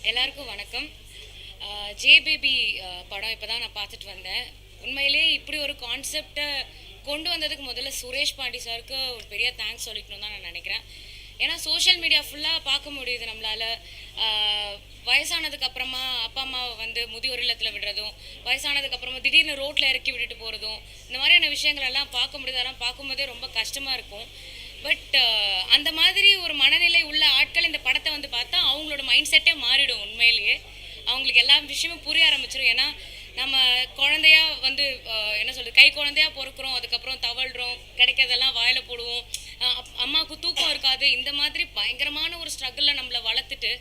எல்லாருக்கும் வணக்கம். J baby படம் இப்போ தான் நான் பார்த்துட்டு வந்தேன். உண்மையிலேயே இப்படி ஒரு கான்செப்டை கொண்டு வந்ததுக்கு முதல்ல சுரேஷ் பாண்டி சாருக்கு ஒரு பெரிய தேங்க்ஸ் சொல்லிக்கணும் தான் நான் நினைக்கிறேன். ஏன்னா சோஷியல் மீடியா ஃபுல்லாக பார்க்க முடியுது நம்மளால். வயசானதுக்கு அப்புறமா அப்பா அம்மாவை வந்து முதியோர் இல்லத்தில் விடுறதும், வயசானதுக்கு அப்புறமா திடீர்னு ரோட்டில் இறக்கி விட்டுட்டு போகிறதும், இந்த மாதிரியான விஷயங்கள் எல்லாம் பார்க்க முடியுது. அதெல்லாம் பார்க்கும்போதே ரொம்ப கஷ்டமாக இருக்கும். பட் அந்த மாதிரி ஒரு மனநிலை உள்ள ஆட்கள் இந்த படத்தை வந்து பார்த்தா அவங்களோட மைண்ட் செட்டே மாறிடும். உண்மையிலேயே அவங்களுக்கு எல்லா விஷயமும் புரிய ஆரம்பிச்சிடும். ஏன்னா நம்ம குழந்தையா வந்து என்ன சொல்கிறது, கை குழந்தையா பொறுக்கிறோம், அதுக்கப்புறம் தவழ்கிறோம், கிடைக்கிறதெல்லாம் வாயில் போடுவோம், அம்மாவுக்கு தூக்கம் இருக்காது. இந்த மாதிரி பயங்கரமான ஒரு ஸ்ட்ரகிளில் நம்மளை வளர்த்துட்டு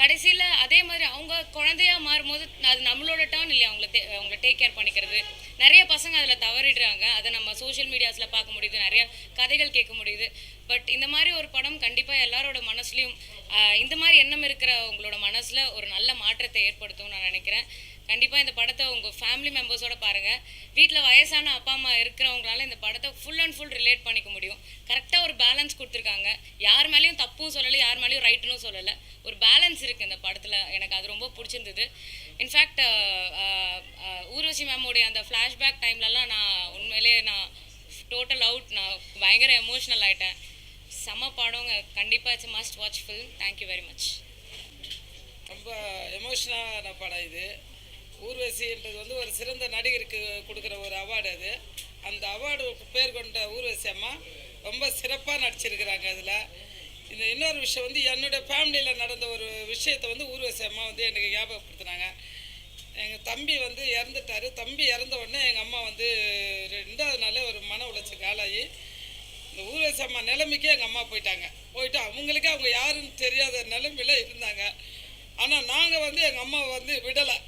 கடைசியில் அதே மாதிரி அவங்க குழந்தையா மாறும்போது அது நம்மளோட டர்ன் இல்லையா அவங்கள டேக் கேர் பண்ணிக்கிறது. நிறைய பசங்க அதில் தவறிடுறாங்க. அதை நம்ம சோஷியல் மீடியாஸில் பார்க்க முடியுது, நிறைய கதைகள் கேட்க முடியுது. பட் இந்த மாதிரி ஒரு படம் கண்டிப்பாக எல்லாரோட மனசுலையும் இந்த மாதிரி எண்ணம் இருக்கிற உங்களோட மனசில் ஒரு நல்ல மாற்றத்தை ஏற்படுத்தும் நான் நினைக்கிறேன். கண்டிப்பாக இந்த படத்தை உங்கள் ஃபேமிலி மெம்பர்ஸோடு பாருங்கள். வீட்டில் வயசான அப்பா அம்மா இருக்கிறவங்களால இந்த படத்தை ஃபுல் அண்ட் ஃபுல் ரிலேட் பண்ணிக்க முடியும். கரெக்டாக ஒரு பேலன்ஸ் கொடுத்துருக்காங்க. யார் மேலேயும் தப்பும் சொல்லலை, யார் மேலேயும் ரைட்டுன்னு சொல்லலை. ஒரு பேலன்ஸ் இருக்குது இந்த படத்தில். எனக்கு அது ரொம்ப பிடிச்சிருந்தது. இன்ஃபேக்ட் ஊர்வசி மேமோடைய அந்த ஃப்ளாஷ்பேக் டைம்லலாம் நான் உண்மையிலே டோட்டல் அவுட். நான் பயங்கர எமோஷ்னல் ஆகிட்டேன். செம்ம படங்க. கண்டிப்பாக it's must watch film. Thank you very much. ரொம்ப எமோஷ்னலான படம் இது. ஊர்வசின்றது வந்து ஒரு சிறந்த நடிகருக்கு கொடுக்குற ஒரு அவார்டு. அது அந்த அவார்டு பேர் கொண்ட ஊர்வசி அம்மா ரொம்ப சிறப்பாக நடிச்சிருக்கிறாங்க. அதில் இந்த இன்னொரு விஷயம் வந்து என்னுடைய ஃபேமிலியில் நடந்த ஒரு விஷயத்தை வந்து ஊர்வசி அம்மா வந்து எனக்கு ஞாபகப்படுத்தினாங்க. எங்கள் தம்பி வந்து இறந்துட்டார். தம்பி இறந்த உடனே எங்கள் அம்மா வந்து 2வது நாளே ஒரு மன உளைச்சலுக்கு ஆளாகி இந்த ஊர்வசி அம்மா நிலைமைக்கே எங்கள் அம்மா போயிட்டு அவங்களுக்கே அவங்க யாருன்னு தெரியாத நிலைமையில் இருந்தாங்க. ஆனால் நாங்கள் வந்து எங்கள் அம்மாவை வந்து விடலை.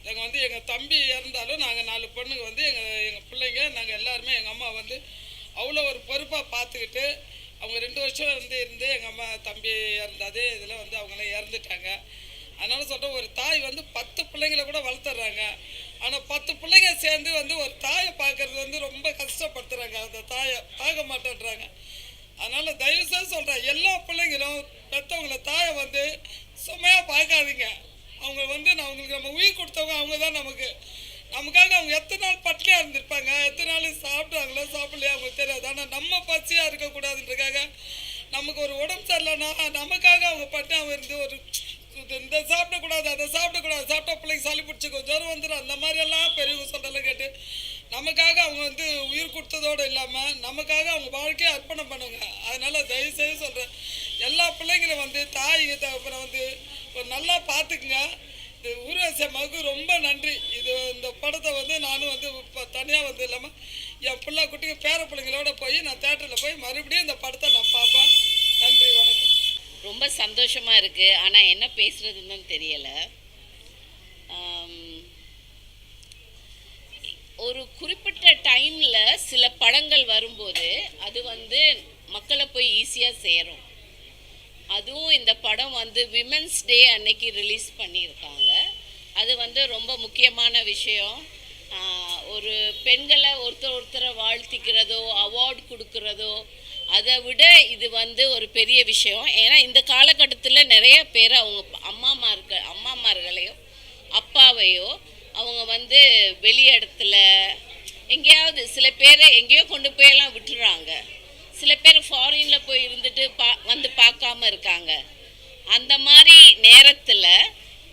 எங்கள் தம்பி இறந்தாலும் நாங்கள் 4 பொண்ணுங்க வந்து எங்கள் பிள்ளைங்க நாங்கள் எல்லாருமே எங்கள் அம்மா வந்து அவ்வளோ ஒரு பொறுப்பாக பார்த்துக்கிட்டு அவங்க 2 வருஷம் வந்து இருந்து எங்கள் அம்மா தம்பி இறந்தாதே இதில் வந்து அவங்களாம் இறந்துட்டாங்க. அதனால் சொல்கிறேன், ஒரு தாய் வந்து 10 பிள்ளைங்களை கூட வளர்த்துட்றாங்க. ஆனால் 10 பிள்ளைங்க சேர்ந்து வந்து ஒரு தாயை பார்க்குறது வந்து ரொம்ப கஷ்டப்படுத்துகிறாங்க. அந்த தாயை பார்க்க மாட்டேன்றாங்க. அதனால் தயவுசெய்து சொல்கிறேன், எல்லா பிள்ளைங்களும் பெற்றவங்கள தாயை வந்து சுமையாக பார்க்காதீங்க. அவங்க வந்து அவங்களுக்கு நம்ம உயிர் கொடுத்தவங்க அவங்க தான். நமக்காக அவங்க எத்தனை நாள் பட்டினியாக இருந்திருப்பாங்க, எத்தனை நாள் சாப்பிட்றாங்களோ சாப்பிட்லையா அவங்களுக்கு தெரியாது. ஆனால் நம்ம பசியாக இருக்கக்கூடாதுன்றக்காக நமக்கு ஒரு உடம்பு சரியில்லைன்னா நமக்காக அவங்க பட்டினியாக இருந்து ஒரு இந்த சாப்பிடக்கூடாது அதை சாப்பிடக்கூடாது, சாப்பிட்டா பிள்ளைங்க சளி பிடிச்சிக்கும், ஜுரம் வந்துடும், அந்த மாதிரியெல்லாம் பெரியவங்க சொல்கிறதெல்லாம் கேட்டு நமக்காக அவங்க வந்து உயிர் கொடுத்ததோடு இல்லாமல் நமக்காக அவங்க வாழ்க்கையை அர்ப்பணம் பண்ணுங்க. அதனால் தயவுசெய்து சொல்கிறேன், எல்லா பிள்ளைங்களும் வந்து தாய்க்கு அப்புறம் வந்து ஒரு நல்லா பார்த்துக்குங்க. இது ஊர்வசி அம்மாவுக்கு ரொம்ப நன்றி. இந்த படத்தை வந்து நானும் வந்து இப்போ தனியாக வந்து இல்லாமல் என் பிள்ளை குட்டிக்கு பேர பிள்ளைங்களோட போய் நான் தேட்டரில் போய் மறுபடியும் இந்த படத்தை நான் பார்ப்பேன். நன்றி, வணக்கம். ரொம்ப சந்தோஷமாக இருக்குது. ஆனால் என்ன பேசுகிறதுன்னு தெரியலை. ஒரு குறிப்பிட்ட டைமில் சில படங்கள் வரும்போது அது வந்து மக்களை போய் ஈஸியாக சேரும். அதுவும் இந்த படம் வந்து விமென்ஸ் டே அன்னைக்கு ரிலீஸ் பண்ணியிருக்காங்க. அது வந்து ரொம்ப முக்கியமான விஷயம். ஒரு பெண்களை ஒருத்தரை வாழ்த்திக்கிறதோ அவார்டு கொடுக்குறதோ அதை விட இது வந்து ஒரு பெரிய விஷயம். ஏன்னா இந்த காலகட்டத்தில் நிறைய பேர் அவங்க அம்மாமார்களையோ அப்பாவையோ அவங்க வந்து வெளி இடத்துல எங்கேயாவது சில பேர் எங்கேயோ கொண்டு போயெல்லாம் விட்டுறாங்க. சில பேர் ஃபாரினில் போய் இருந்துட்டு வந்து பார்க்காம இருக்காங்க. அந்த மாதிரி நேரத்தில்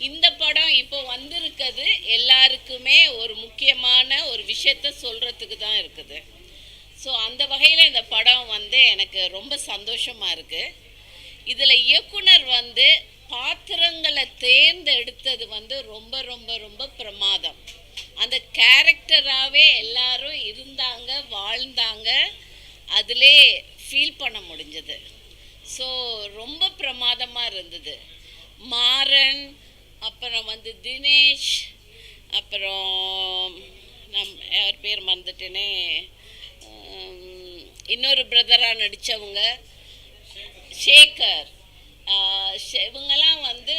இந்த படம் இப்போ வந்திருக்கிறது எல்லாருக்குமே ஒரு முக்கியமான ஒரு விஷயத்த சொல்கிறதுக்கு தான் இருக்குது. ஸோ அந்த வகையில் இந்த படம் வந்து எனக்கு ரொம்ப சந்தோஷமாக இருக்குது. இதில் இயக்குனர் வந்து பாத்திரங்களை தேர்ந்தெடுத்தது வந்து ரொம்ப ரொம்ப ரொம்ப பிரமாதம். அந்த கேரக்டராகவே எல்லாரும் இருந்தாங்க, வாழ்ந்தாங்க, அதிலே ஃபீல் பண்ண முடிஞ்சது. ஸோ ரொம்ப பிரமாதமாக இருந்தது. மாறன், அப்புறம் வந்து தினேஷ், அப்புறம் யார் பேர் மறந்துட்டேனே, இன்னொரு பிரதராக நடித்தவங்க சேகர், இவங்கெல்லாம் வந்து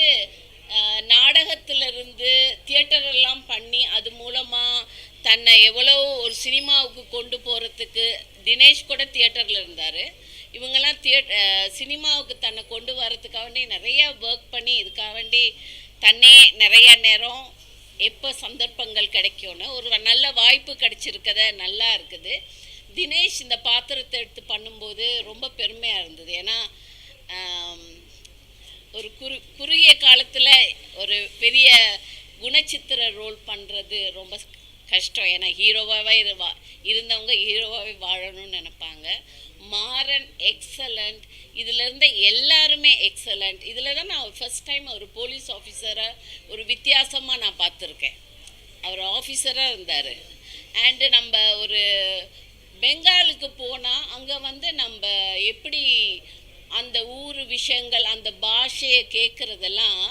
நாடகத்திலிருந்து தியேட்டரெல்லாம் பண்ணி அது மூலமாக தன்னை எவ்வளோ ஒரு சினிமாவுக்கு கொண்டு போகிறதுக்கு. தினேஷ் கூட தியேட்டரில் இருந்தார். இவங்கெல்லாம் சினிமாவுக்கு தன்னை கொண்டு வரதுக்காக வேண்டி நிறையா ஒர்க் பண்ணி இதுக்காக வேண்டி தன்னே நிறைய நேரம் எப்போ சந்தர்ப்பங்கள் கிடைக்கும்னு ஒரு நல்ல வாய்ப்பு கிடைச்சிருக்கத நல்லா இருக்குது. தினேஷ் இந்த பாத்திரத்தை எடுத்து பண்ணும்போது ரொம்ப பெருமையாக இருந்தது. ஏன்னா ஒரு குறுகிய காலத்தில் ஒரு பெரிய குணச்சித்திர ரோல் பண்ணுறது ரொம்ப கஷ்டம். ஏன்னா ஹீரோவாகவே இருந்தவங்க ஹீரோவாகவே வாழணும்னு நினைப்பாங்க. மாறன் எக்ஸலண்ட், இதில் இருந்த எல்லாருமே எக்ஸலண்ட். இதில் தான் நான் ஃபஸ்ட் டைம் ஒரு போலீஸ் ஆஃபீஸரை ஒரு வித்தியாசமாக நான் பார்த்துருக்கேன். அவர் ஆஃபீஸராக இருந்தார். அண்டு நம்ம ஒரு பெங்காலுக்கு போனால் அங்கே வந்து நம்ம எப்படி அந்த ஊர் விஷயங்கள் அந்த பாஷையை கேட்குறதெல்லாம்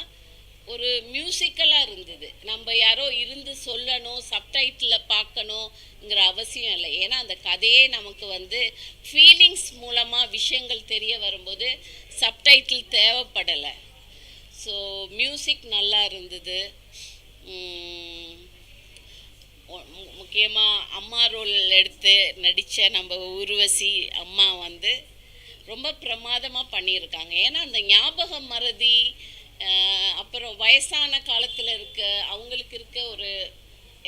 ஒரு மியூசிக்கலாக இருந்தது. நம்ம யாரோ இருந்து சொல்லணும், சப்டைட்டில் பார்க்கணுங்கிற அவசியம் இல்லை. ஏன்னா அந்த கதையே நமக்கு வந்து ஃபீலிங்ஸ் மூலமாக விஷயங்கள் தெரிய வரும்போது சப்டைட்டில் தேவைப்படலை. ஸோ மியூசிக் நல்லா இருந்தது. முக்கியமாக அம்மா ரோல் எடுத்து நடித்த நம்ம ஊர்வசி அம்மா வந்து ரொம்ப பிரமாதமாக பண்ணியிருக்காங்க. ஏன்னா அந்த ஞாபக மறதி, அப்புறம் வயசான காலத்தில் அவங்களுக்கு இருக்க ஒரு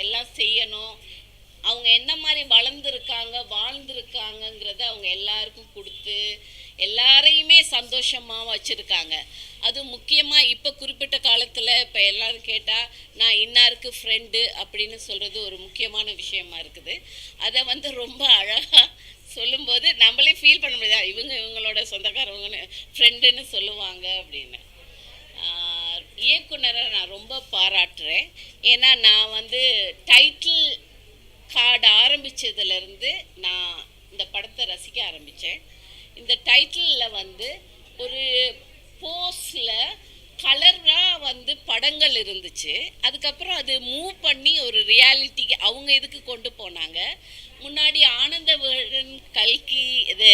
எல்லாம் செய்யணும், அவங்க என்ன மாதிரி வாழ்ந்துருக்காங்கங்கிறத அவங்க எல்லாருக்கும் கொடுத்து எல்லாரையுமே சந்தோஷமாக வச்சுருக்காங்க. அது முக்கியமாக இப்போ குறிப்பிட்ட காலத்தில் இப்போ எல்லோரும் கேட்டால் நான் இன்னாருக்கு ஃப்ரெண்டு அப்படின்னு சொல்கிறது ஒரு முக்கியமான விஷயமா இருக்குது. அதை வந்து ரொம்ப அழகாக சொல்லும்போது நம்மளே ஃபீல் பண்ண முடியாது, இவங்களோட சொந்தக்காரவங்கன்னு ஃப்ரெண்டுன்னு சொல்லுவாங்க அப்படின்னு. இயக்குனரை நான் ரொம்ப பாராட்டுறேன். ஏன்னா நான் வந்து டைட்டில் கார்டு ஆரம்பித்ததுலேருந்து நான் இந்த படத்தை ரசிக்க ஆரம்பித்தேன். இந்த டைட்டிலில் வந்து ஒரு போஸில் கலராக வந்து படங்கள் இருந்துச்சு. அதுக்கப்புறம் அது மூவ் பண்ணி ஒரு ரியாலிட்டிக்கு அவங்க இதுக்கு கொண்டு போனாங்க. முன்னாடி ஆனந்தவர்தன், கல்கி, இது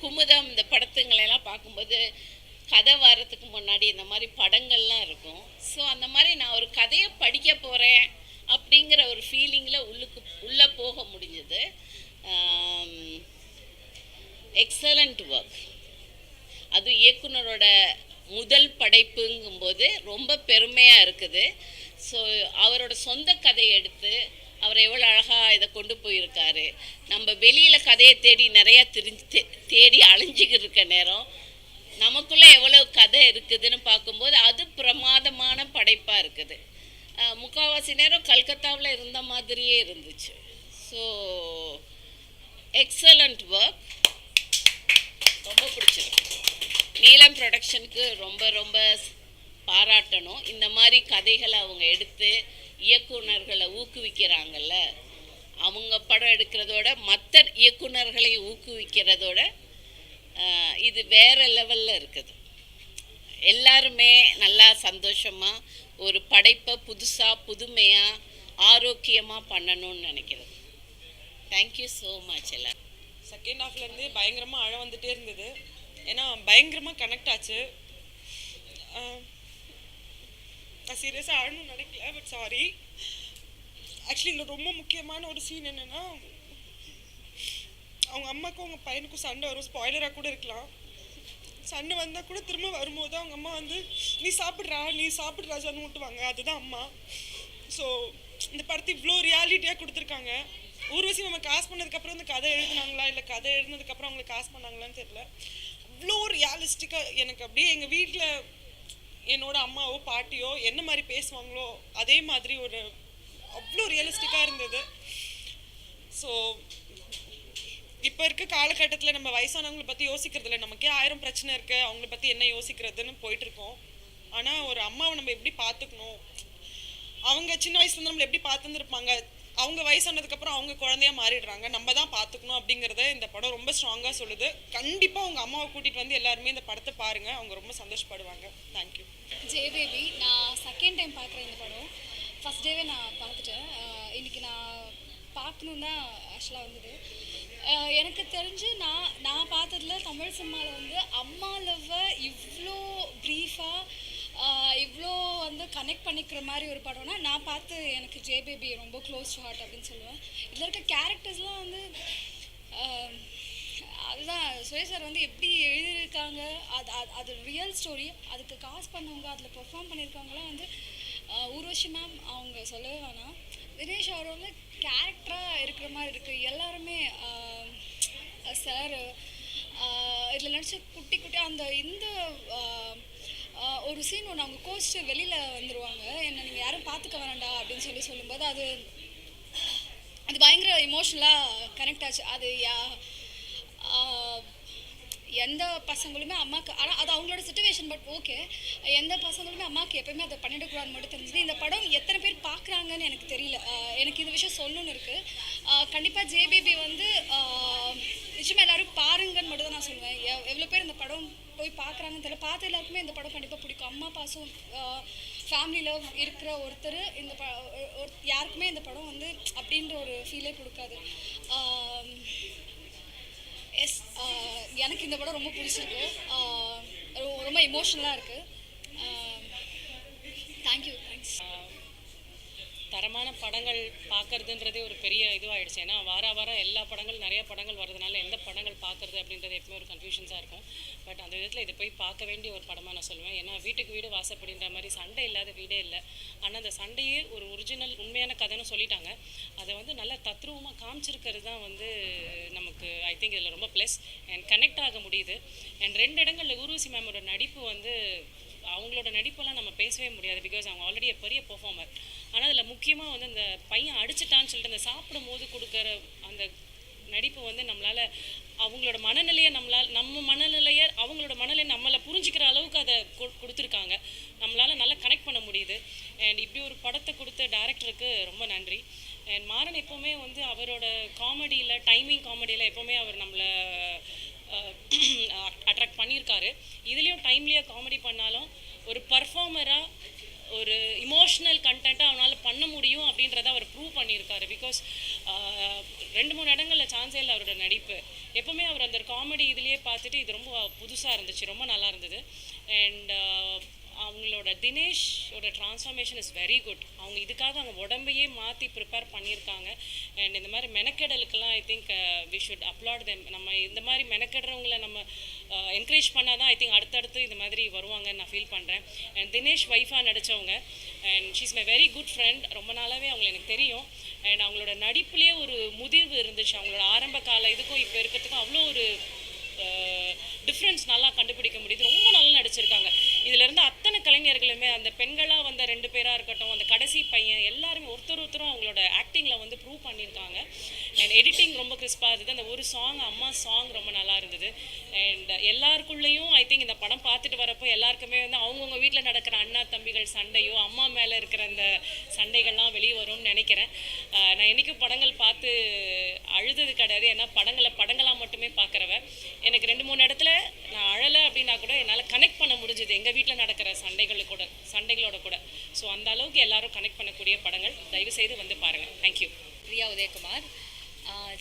குமுதம், இந்த படத்துங்களெல்லாம் பார்க்கும்போது கதை வர்றதுக்கு முன்னாடி இந்த மாதிரி படங்கள்லாம் இருக்கும். ஸோ அந்த மாதிரி நான் ஒரு கதையை படிக்க போகிறேன் அப்படிங்கிற ஒரு ஃபீலிங்கில் உள்ளே போக முடிஞ்சது. Excellent work. அது இயக்குனரோட முதல் படைப்புங்கும்போது ரொம்ப பெருமையாக இருக்குது. ஸோ அவரோட சொந்த கதையை எடுத்து அவர் எவ்வளோ அழகாக இதை கொண்டு போயிருக்காரு. நம்ம வெளியில் கதையை தேடி நிறையா தேடி அலைஞ்சிக்கிட்டு இருக்க நேரம் நமக்குள்ளே எவ்வளோ கதை இருக்குதுன்னு பார்க்கும்போது அது பிரமாதமான படைப்பாக இருக்குது. முக்கால்வாசி நேரம் கல்கத்தாவில் இருந்த மாதிரியே இருந்துச்சு. ஸோ எக்ஸலண்ட் ஒர்க், ரொம்ப பிடிச்சிருக்கு. நீலம் ப்ரொடக்ஷனுக்கு ரொம்ப ரொம்ப பாராட்டணும். இந்த மாதிரி கதைகளை அவங்க எடுத்து இயக்குனர்களை ஊக்குவிக்கிறாங்கல்ல, அவங்க படம் எடுக்கிறதோட மற்ற இயக்குனர்களை ஊக்குவிக்கிறதோட இது வேறு லெவலில் இருக்குது. எல்லாருமே நல்லா சந்தோஷமாக ஒரு படைப்பை புதுசாக புதுமையாக ஆரோக்கியமாக பண்ணணும்னு நினைக்கிறது. Thank you so much. எல்லாம் செகண்ட் ஹாஃப்லேருந்து பயங்கரமாக அழ வந்துட்டே இருந்தது. ஏன்னா பயங்கரமாக கனெக்ட் ஆச்சு. நான் சீரியஸாக அழணும்னு நினைக்கல, பட் சாரி. ஆக்சுவலி இதில் ரொம்ப முக்கியமான ஒரு சீன் என்னென்னா, அவங்க அம்மாவுக்கும் அவங்க பையனுக்கும் சண்டை வரும். ஸ்பாய்லராக கூட இருக்கலாம். சண்டை வந்தால் கூட திரும்ப வரும்போது அவங்க அம்மா வந்து நீ சாப்பிட்றா சொன்னு விட்டுவாங்க. அதுதான் அம்மா. ஸோ இந்த படத்தை இவ்வளோ ரியாலிட்டியாக கொடுத்துருக்காங்க. ஊர்வசி நம்ம காசு பண்ணதுக்கப்புறம் இந்த கதை எழுதுனாங்களா இல்லை கதை எழுதுனதுக்கப்புறம் அவங்களுக்கு காசு பண்ணாங்களான்னு தெரியல. அவ்வளோ ரியாலிஸ்டிக்காக எனக்கு அப்படியே எங்கள் வீட்டில் என்னோட அம்மாவோ பாட்டியோ என்ன மாதிரி பேசுவாங்களோ அதே மாதிரி ஒரு அவ்வளோ ரியலிஸ்டிக்காக இருந்தது. ஸோ இப்போ இருக்க காலகட்டத்தில் நம்ம வயசானவங்களை பற்றி யோசிக்கிறது இல்லை. நமக்கே 1000 பிரச்சனை இருக்குது, அவங்கள பற்றி என்ன யோசிக்கிறதுன்னு போயிட்டுருக்கோம். ஆனால் ஒரு அம்மாவை நம்ம எப்படி பார்த்துக்கணும், அவங்க சின்ன வயசுலேருந்து நம்மளை எப்படி பார்த்துருந்துருப்பாங்க, அவங்க வயசானதுக்கப்புறம் அவங்க குழந்தையா மாறிடுறாங்க, நம்ம தான் பார்த்துக்கணும் அப்படிங்கிறத இந்த படம் ரொம்ப ஸ்ட்ராங்காக சொல்லுது. கண்டிப்பாக அவங்க அம்மாவை கூட்டிகிட்டு வந்து எல்லாருமே இந்த படத்தை பாருங்கள், அவங்க ரொம்ப சந்தோஷப்படுவாங்க. தேங்க்யூ. ஜெயபேபி, நான் செகண்ட் டைம் பார்க்குறேன் இந்த படம். ஃபஸ்ட் டேவே நான் பார்த்துட்டேன். இன்றைக்கி நான் பார்க்கணுன்னு தான் ஆக்சுவலாக வந்தது. எனக்கு தெரிஞ்சு நான் பார்த்ததில் தமிழ் சினிமாவில் வந்து அம்மா லவ்வை இவ்வளோ ப்ரீஃபாக இவ்வளோ வந்து கனெக்ட் பண்ணிக்கிற மாதிரி ஒரு படம்னா நான் பார்த்து எனக்கு ஜெயபேபி ரொம்ப க்ளோஸ் டு ஹார்ட் அப்படின்னு சொல்லுவேன். இதில் இருக்க கேரக்டர்ஸ்லாம் வந்து அதுதான் சுரேஷ் சார் வந்து எப்படி எழுதியிருக்காங்க, அது ரியல் ஸ்டோரி. அதுக்கு காசு பண்ணவங்க, அதில் பெர்ஃபார்ம் பண்ணியிருக்காங்களாம் வந்து ஊர்வஷி மேம், அவங்க சொல்லவே வேணாம். தினேஷ் அவர் வந்து கேரக்டராக இருக்கிற மாதிரி இருக்குது. எல்லாருமே சார் இதில் நடிச்ச குட்டி குட்டி அந்த இந்த ஒரு சீன் ஒன்று அவங்க கோச்சிட்டு வெளியில் வந்துடுவாங்க, என்னை நீங்கள் யாரும் பார்த்துக்க வேணாண்டா அப்படின்னு சொல்லும்போது அது பயங்கர இமோஷ்னலாக கனெக்ட் ஆச்சு. அது எந்த பசங்களுமே அம்மாவுக்கு, ஆனால் அது அவங்களோட சுச்சுவேஷன், பட் ஓகே, எந்த பசங்களுமே அம்மாவுக்கு எப்போயுமே அதை பண்ணிடக்கூடாதுன்னு மட்டும் தெரிஞ்சுது. இந்த படம் எத்தனை பேர் பார்க்குறாங்கன்னு எனக்கு தெரியல. எனக்கு இந்த விஷயம் சொல்லணும்னு இருக்குது. கண்டிப்பாக ஜேபிபி வந்து நிச்சயமாக எல்லோரும் பாருங்கன்னு மட்டும் தான் நான் சொல்லுவேன். எவ்வளோ பேர் இந்த படம் போய் பார்க்குறாங்கன்னு தெரியல. பார்த்த எல்லாருக்குமே இந்த படம் கண்டிப்பாக பிடிக்கும். அம்மா பாசம் ஃபேமிலியில் இருக்கிற ஒருத்தர் இந்த யாருக்குமே இந்த படம் வந்து அப்படின்ற ஒரு ஃபீலே கொடுக்காது. எஸ், எனக்கு இந்த படம் ரொம்ப பிடிச்சிருக்கு. ரொம்ப எமோஷ்னலாக இருக்குது. தேங்க்யூ. தேங்க்ஸ். தரமான படங்கள் பார்க்கறதுன்றதே ஒரு பெரிய இதுவாகிடுச்சு. ஏன்னா வாரம் எல்லா படங்கள், நிறைய படங்கள் வர்றதுனால எந்த படங்கள் பார்க்குறது அப்படின்றது எப்பவுமே ஒரு கன்ஃபியூஷன்ஸாக இருக்கும். பட் அந்த விதத்தில் இதை போய் பார்க்க வேண்டிய ஒரு படமாக நான் சொல்லுவேன். ஏன்னா வீட்டுக்கு வீடு வாசப்படின்ற மாதிரி சண்டை இல்லாத வீடே இல்லை. ஆனால் அந்த சண்டையே ஒரு ஒரிஜினல் உண்மையான கதைன்னு சொல்லிட்டாங்க. அதை வந்து நல்லா தத்ரூபமாக காமிச்சிருக்கிறது தான் வந்து நமக்கு ஐ திங்க் இதில் ரொம்ப ப்ளஸ் அண்ட் கனெக்ட் ஆக முடியுது. அண்ட் 2 இடங்களில் ஊர்வசி மேமோட நடிப்பு வந்து, அவங்களோட நடிப்பெல்லாம் நம்ம பேசவே முடியாது. பிகாஸ் அவங்க ஆல்ரெடி பெரிய பெர்ஃபார்மர். ஆனால் அதில் முக்கியமாக வந்து அந்த பையன் அடிச்சிட்டான்னு சொல்லிட்டு அந்த சாப்பிடும் போது கொடுக்குற அந்த நடிப்பு வந்து நம்மளால் அவங்களோட மனநிலையை நம்ம மனநிலையை அவங்களோட மனநிலையை நம்மளை புரிஞ்சிக்கிற அளவுக்கு அதை கொடுத்துருக்காங்க. நம்மளால் நல்லா கனெக்ட் பண்ண முடியுது. அண்ட் இப்படி ஒரு படத்தை கொடுத்த டேரக்டருக்கு ரொம்ப நன்றி. அண்ட் மாறன் எப்போவுமே வந்து அவரோட காமெடியில், டைமிங் காமெடியில் எப்போவுமே அவர் நம்மளை அட்ராக்ட் பண்ணியிருக்காரு. இதுலேயும் டைம்லியாக காமெடி பண்ணாலும் ஒரு பர்ஃபார்மராக ஒரு இமோஷ்னல் கண்டென்ட்டாக அவனால் பண்ண முடியும் அப்படின்றத அவர் ப்ரூவ் பண்ணியிருக்காரு. பிகாஸ் 2-3 இடங்களில் சான்ஸே இல்லை அவரோட நடிப்பு. எப்போவுமே அவர் அந்த காமெடி இதுலேயே பார்த்துட்டு இது ரொம்ப புதுசாக இருந்துச்சு, ரொம்ப நல்லா இருந்தது. அண்ட் அவங்களோட தினேஷோட ட்ரான்ஸ்ஃபார்மேஷன் இஸ் வெரி குட். அவங்க இதுக்காக அவங்க உடம்பையே மாற்றி ப்ரிப்பேர் பண்ணியிருக்காங்க. அண்ட் இந்த மாதிரி மெனக்கெடலுக்கெல்லாம் I think we should upload them. நம்ம இந்த மாதிரி மெனக்கெடுறவங்கள நம்ம என்கரேஜ் பண்ணால் தான் ஐ திங்க் அடுத்தடுத்து இந்த மாதிரி வருவாங்கன்னு நான் ஃபீல் பண்ணுறேன். அண்ட் தினேஷ் ஒய்ஃபாக நடித்தவங்க and she's my very good friend. ரொம்ப நாளாகவே அவங்களை எனக்கு தெரியும். அண்ட் அவங்களோட நடிப்புலேயே ஒரு முதிர்வு இருந்துச்சு. அவங்களோட ஆரம்ப கால இதுக்கும் இப்போ இருக்கிறதுக்கும் அவ்வளோ ஒரு டிஃப்ரென்ஸ் நல்லா கண்டுபிடிக்க முடியுது. ரொம்ப நல்லா நடிச்சிருக்காங்க. இதிலேருந்து அத்தனை கலைஞர்களுமே, அந்த பெண்களாக வந்த 2 பேராக இருக்கட்டும், அந்த கடைசி பையன், எல்லாருமே ஒருத்தரும் அவங்களோட ஆக்டிங்கில் வந்து ப்ரூவ் பண்ணியிருக்காங்க. அண்ட் எடிட்டிங் ரொம்ப கிறிஸ்பாக இருந்தது. அந்த ஒரு சாங், அம்மா சாங் ரொம்ப நல்லா இருந்தது. அண்ட் எல்லாருக்குள்ளேயும் ஐ திங்க் இந்த படம் பார்த்துட்டு வரப்போ எல்லாருக்குமே வந்து அவங்கவுங்க வீட்டில் நடக்கிற அண்ணா தம்பிகள் சண்டையோ, அம்மா மேலே இருக்கிற அந்த சண்டைகள்லாம் வெளியே வரும்னு நினைக்கிறேன். நான் என்றைக்கும் படங்கள் பார்த்து அழுதது கிடையாது. ஏன்னா படங்களாக மட்டுமே பார்க்குறவன். எனக்கு 2-3 இடத்துல நான் அழலை அப்படின்னா கூட என்னால் கனெக்ட் பண்ண முடிஞ்சுது எங்கள் வீட்டில் நடக்கிற சண்டைகளோட கூட. ஸோ அந்த அளவுக்கு எல்லாரும் கனெக்ட் பண்ணக்கூடிய படங்கள். தயவுசெய்து வந்து பாருங்கள். தேங்க்யூ. பிரியா உதயகுமார்.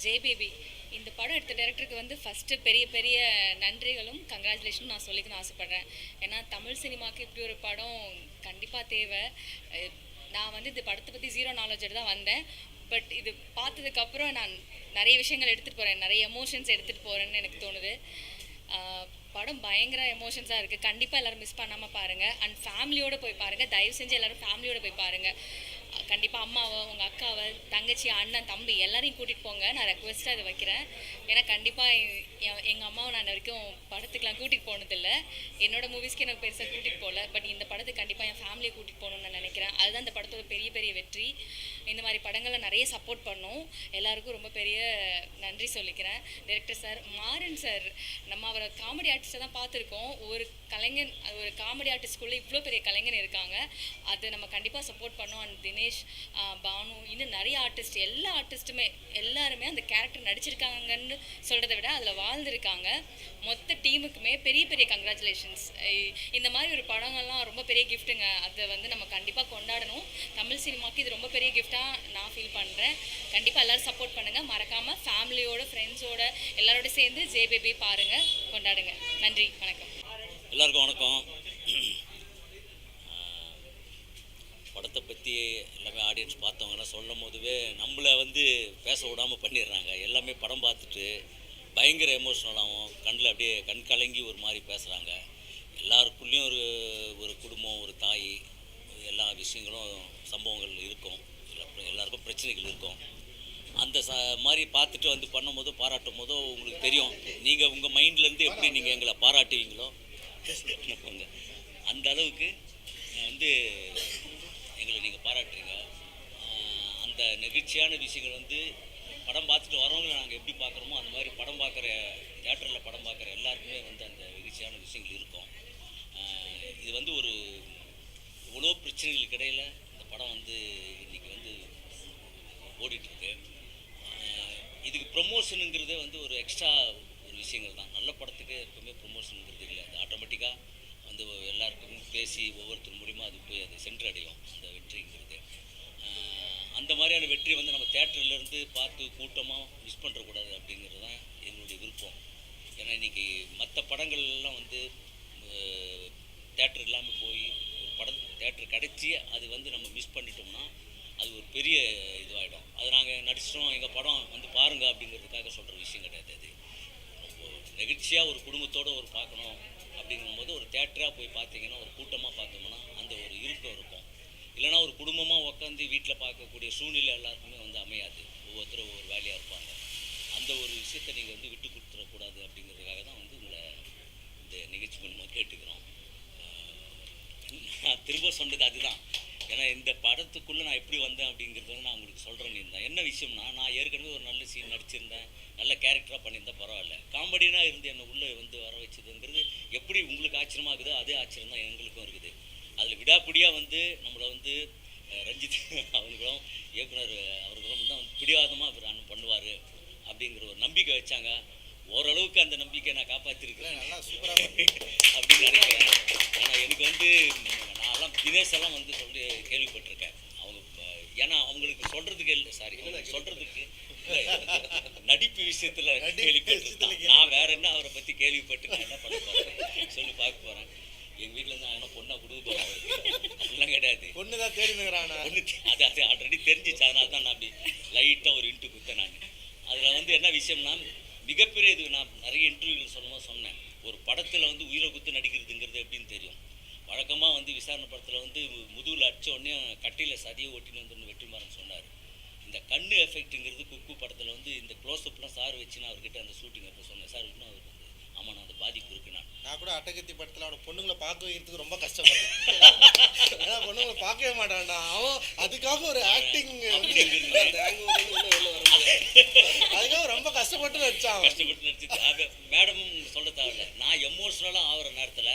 ஜேபேபி இந்த படம் எடுத்த டைரக்டருக்கு வந்து ஃபஸ்ட்டு பெரிய நன்றிகளும் கங்க்ராச்சுலேஷனும் நான் சொல்லிக்கணும்னு ஆசைப்பட்றேன். ஏன்னா தமிழ் சினிமாவுக்கு இப்படி ஒரு படம் கண்டிப்பாக தேவை. நான் வந்து இந்த படத்தை பற்றி 0 நாலேஜோடு தான் வந்தேன். பட் இது பார்த்ததுக்கப்புறம் நான் நிறைய விஷயங்கள் எடுத்துகிட்டு போகிறேன், நிறைய எமோஷன்ஸ் எடுத்துகிட்டு போகிறேன்னு எனக்கு தோணுது. படம் பயங்கர எமோஷன்ஸாக இருக்குது. கண்டிப்பாக எல்லோரும் மிஸ் பண்ணாமல் பாருங்கள். அண்ட் ஃபேமிலியோடு போய் பாருங்கள். தயவு செஞ்சு எல்லோரும் ஃபேமிலியோடு போய் பாருங்கள். கண்டிப்பாக அம்மாவை, உங்கள் அக்காவை, தங்கச்சி, அண்ணன், தம்பி எல்லாரையும் கூட்டிகிட்டு போங்க. நான் ரெக்வெஸ்ட்டாக இதை வைக்கிறேன். ஏன்னா கண்டிப்பாக எங்கள் அம்மாவை நான் வரைக்கும் படத்துக்கெலாம் கூட்டிகிட்டு போனதில்லை. என்னோடய மூவிஸ்க்கு எனக்கு பெருசாக கூட்டிகிட்டு போகல. பட் இந்த படத்துக்கு கண்டிப்பாக என் ஃபேமிலியை கூட்டிகிட்டு போகணுன்னு நான் நினைக்கிறேன். அதுதான் இந்த படத்தோட பெரிய வெற்றி. இந்த மாதிரி படங்களை நிறைய சப்போர்ட் பண்ணோம். எல்லாருக்கும் ரொம்ப பெரிய நன்றி சொல்லிக்கிறேன். டைரக்டர் சார், மாறன் சார், நம்ம அவரை காமெடி ஆர்டிஸ்ட்டை தான் பார்த்துருக்கோம். ஒரு கலைஞன், ஒரு காமெடி ஆர்டிஸ்ட்குள்ளே இவ்வளோ பெரிய கலைஞன் இருக்காங்க. அது நம்ம கண்டிப்பாக சப்போர்ட் பண்ணோம். அண்ட் தினேஷ், பானு, இன்னும் நிறைய ஆர்டிஸ்ட், எல்லா ஆர்டிஸ்ட்டுமே எல்லாருமே அந்த கேரக்டர் நடிச்சிருக்காங்கன்னு சொல்கிறத விட அதில் வாழ்ந்துருக்காங்க. மொத்த டீமுக்குமே பெரிய கங்க்ராச்சுலேஷன்ஸ். இந்த மாதிரி ஒரு படங்கள்லாம் ரொம்ப பெரிய கிஃப்ட்டுங்க. அதை வந்து நம்ம கண்டிப்பாக கொண்டாடணும். தமிழ் சினிமாவுக்கு இது ரொம்ப பெரிய கிஃப்டாக நான் ஃபீல் பண்ணுறேன். கண்டிப்பாக எல்லோரும் சப்போர்ட் பண்ணுங்கள். மறக்காமல் ஃபேமிலியோட, ஃப்ரெண்ட்ஸோட எல்லாரோட சேர்ந்து ஜேபேபி பாருங்கள், கொண்டாடுங்க. நன்றி, வணக்கம். எல்லாருக்கும் வணக்கம். படத்தை பற்றி எல்லாமே ஆடியன்ஸ் பார்த்தவங்கலாம் சொல்லும் போதுவே நம்மளை வந்து பேச விடாமல் பண்ணிடுறாங்க. எல்லாமே படம் பார்த்துட்டு பயங்கர எமோஷ்னலாகவும் கண்ணில் அப்படியே கண் கலங்கி ஒரு மாதிரி பேசுகிறாங்க. எல்லாருக்குள்ளேயும் ஒரு ஒரு குடும்பம், ஒரு தாய், எல்லா விஷயங்களும் சம்பவங்கள் இருக்கும், எல்லாருக்கும் பிரச்சனைகள் இருக்கும். அந்த மாதிரி பார்த்துட்டு வந்து பண்ணும்போதோ பாராட்டும் போதோ உங்களுக்கு தெரியும், நீங்கள் உங்கள் மைண்ட்லேருந்து எப்படி நீங்கள் எங்களை பாராட்டுவீங்களோ அந்த அளவுக்கு வந்து எங்களை நீங்கள் பாராட்டுறீங்க. அந்த நெகிழ்ச்சியான விஷயங்கள் வந்து படம் பார்த்துட்டு வரவங்களை நாங்கள் எப்படி பார்க்குறோமோ அந்த மாதிரி படம் பார்க்குற தியேட்டரில் படம் பார்க்குற எல்லாருக்குமே வந்து அந்த நெகிழ்ச்சியான விஷயங்கள் இருக்கும். இது வந்து ஒரு இவ்வளோ பிரச்சனைகளுக்கு இடையில் இந்த படம் வந்து இன்றைக்கி வந்து ஓடிட்டுருக்கு. இதுக்கு ப்ரொமோஷனுங்கிறதே வந்து ஒரு எக்ஸ்ட்ரா ஒரு விஷயங்கள் தான். நல்ல படத்துக்கு எப்பவுமே ப்ரொமோஷனுங்கிறது இல்லை, அது ஆட்டோமேட்டிக்காக வந்து எல்லாருக்கும் பேசி ஒவ்வொருத்தர் மூலிமா அது போய் அது சென்றடையும் அந்த வெற்றிங்கிறது. அந்த மாதிரியான வெற்றி வந்து நம்ம தேட்டர்லேருந்து பார்த்து கூட்டமாக மிஸ் பண்ணுறக்கூடாது அப்படிங்கிறது தான் எங்களுடைய விருப்பம். ஏன்னா இன்றைக்கி மற்ற படங்கள்லாம் வந்து தேட்டர் இல்லாமல் போய் ஒரு படம் தேட்டர் கிடச்சி அது வந்து நம்ம மிஸ் பண்ணிட்டோம்னா அது ஒரு பெரிய இதுவாகிடும். அது நாங்கள் நடிச்சிட்டோம், எங்கள் படம் வந்து பாருங்கள் அப்படிங்கிறதுக்காக சொல்கிற விஷயம் கிடையாது. அது நெகிழ்ச்சியாக ஒரு குடும்பத்தோடு ஒரு பார்க்கணும் அப்படிங்கும்போது ஒரு தேட்டராக போய் பார்த்தீங்கன்னா, ஒரு கூட்டமாக பார்த்தோம்னா அந்த ஒரு இறுக்கம் இருக்கும். இல்லைனா ஒரு குடும்பமாக உட்காந்து வீட்டில் பார்க்கக்கூடிய சூழ்நிலை எல்லாருக்குமே வந்து அமையாது. ஒவ்வொருத்தரும் ஒவ்வொரு வேலையாக இருப்பாங்க. அந்த ஒரு விஷயத்தை நீங்கள் வந்து விட்டு கொடுத்துடக்கூடாது அப்படிங்கிறதுக்காக தான் வந்து உங்களை இந்த நிகழ்ச்சி மூலமாக கேட்டுக்கிறோம். நான் திரும்ப சொன்னது அதுதான். ஏன்னா இந்த படத்துக்குள்ளே நான் எப்படி வந்தேன் அப்படிங்கிறது வந்து நான் உங்களுக்கு சொல்கிறேன்னு இருந்தேன். என்ன விஷயம்னா, நான் ஏற்கனவே ஒரு நல்ல சீன் நடிச்சிருந்தேன், நல்ல கேரக்டராக பண்ணியிருந்தேன், பரவாயில்ல. காமெடினாக இருந்து என்னை உள்ளே வந்து வர வச்சதுங்கிறது எப்படி உங்களுக்கு ஆச்சரியமாக இருக்குதோ அதே ஆச்சரியம் தான் எங்களுக்கும் இருக்குது. அதில் விடாப்பிடியாக வந்து நம்மளை வந்து ரஞ்சித் அவர்களும் இயக்குனர் அவர்களும் தான் பிடிவாதமாக இவர் அண்ணன் பண்ணுவார் அப்படிங்கிற ஒரு நம்பிக்கை வச்சாங்க. ஓரளவுக்கு அந்த நம்பிக்கையை நான் காப்பாற்றிருக்கிறேன், நல்லா சூப்பராக அப்படின்னு நினைக்கிறேன். ஏன்னா எனக்கு வந்து நான்லாம் தினேஷ் எல்லாம் வந்து சொல்லி கேள்விப்பட்டிருக்கேன். அவங்க ஏன்னா அவங்களுக்கு சொல்கிறதுக்கு இல்லை, சாரி சொல்கிறதுக்கு நடிப்பு விஷயத்தில் கேள்விப்பட்டிருக்கேன். நான் வேற என்ன அவரை பற்றி கேள்விப்பட்டு நான் என்ன பண்ண போகிறேன் சொல்லி பார்க்க போகிறேன். எங்கள் வீட்டில் இருந்து நான் என்ன பொண்ணாக கொடுக்க போகிறேன், அப்படிலாம் கிடையாது. பொண்ணு தான் தேடினுங்கிறான். பொண்ணு அது ஆல்ரெடி தெரிஞ்சிச்சு, அதனால தான் நான் அப்படி லைட்டாக ஒரு இன்ட்டு கொடுத்தேன். நான் அதில் வந்து என்ன விஷயம்னா, மிகப்பெரிய இது நான் நிறைய இன்டர்வியூவில் சொல்லும்போது சொன்னேன், ஒரு படத்தில் வந்து உயிரை குத்து நடிக்கிறதுங்கிறது எப்படின்னு தெரியும். வழக்கமாக வந்து விசாரணை படத்தில் வந்து முதுகில் அடித்த உடனே கட்டையில் சதியை ஒட்டின்னு வந்து வெற்றிமாறன் சொன்னார். இந்த கண்ணு எஃபெக்ட்டுங்கிறது குக்கு படத்தில் வந்து இந்த க்ளோஸ்அப்லாம் சார் வச்சு நான் அவர்கிட்ட அந்த ஷூட்டிங் அப்போ சொன்னேன். சார் இன்னும் அவருக்கு ஆமாம் நான் அந்த பாதிப்பு இருக்கு. நான் கூட அட்டகத்தி படத்தில் அவனை பொண்ணுங்களை பார்க்க வைக்கிறதுக்கு ரொம்ப கஷ்டப்பட்டேன். ஏன்னா பொண்ணுங்களை பார்க்கவே மாட்டான்டா அவன். அதுக்காக ஒரு ஆக்டிங் அதுக்காக ரொம்ப கஷ்டப்பட்டு நடிச்சான். கஷ்டப்பட்டு நடிச்சு மேடமும் சொல்ல தேவையில்ல. நான் எமோஷ்னலாக ஆகிற நேரத்தில்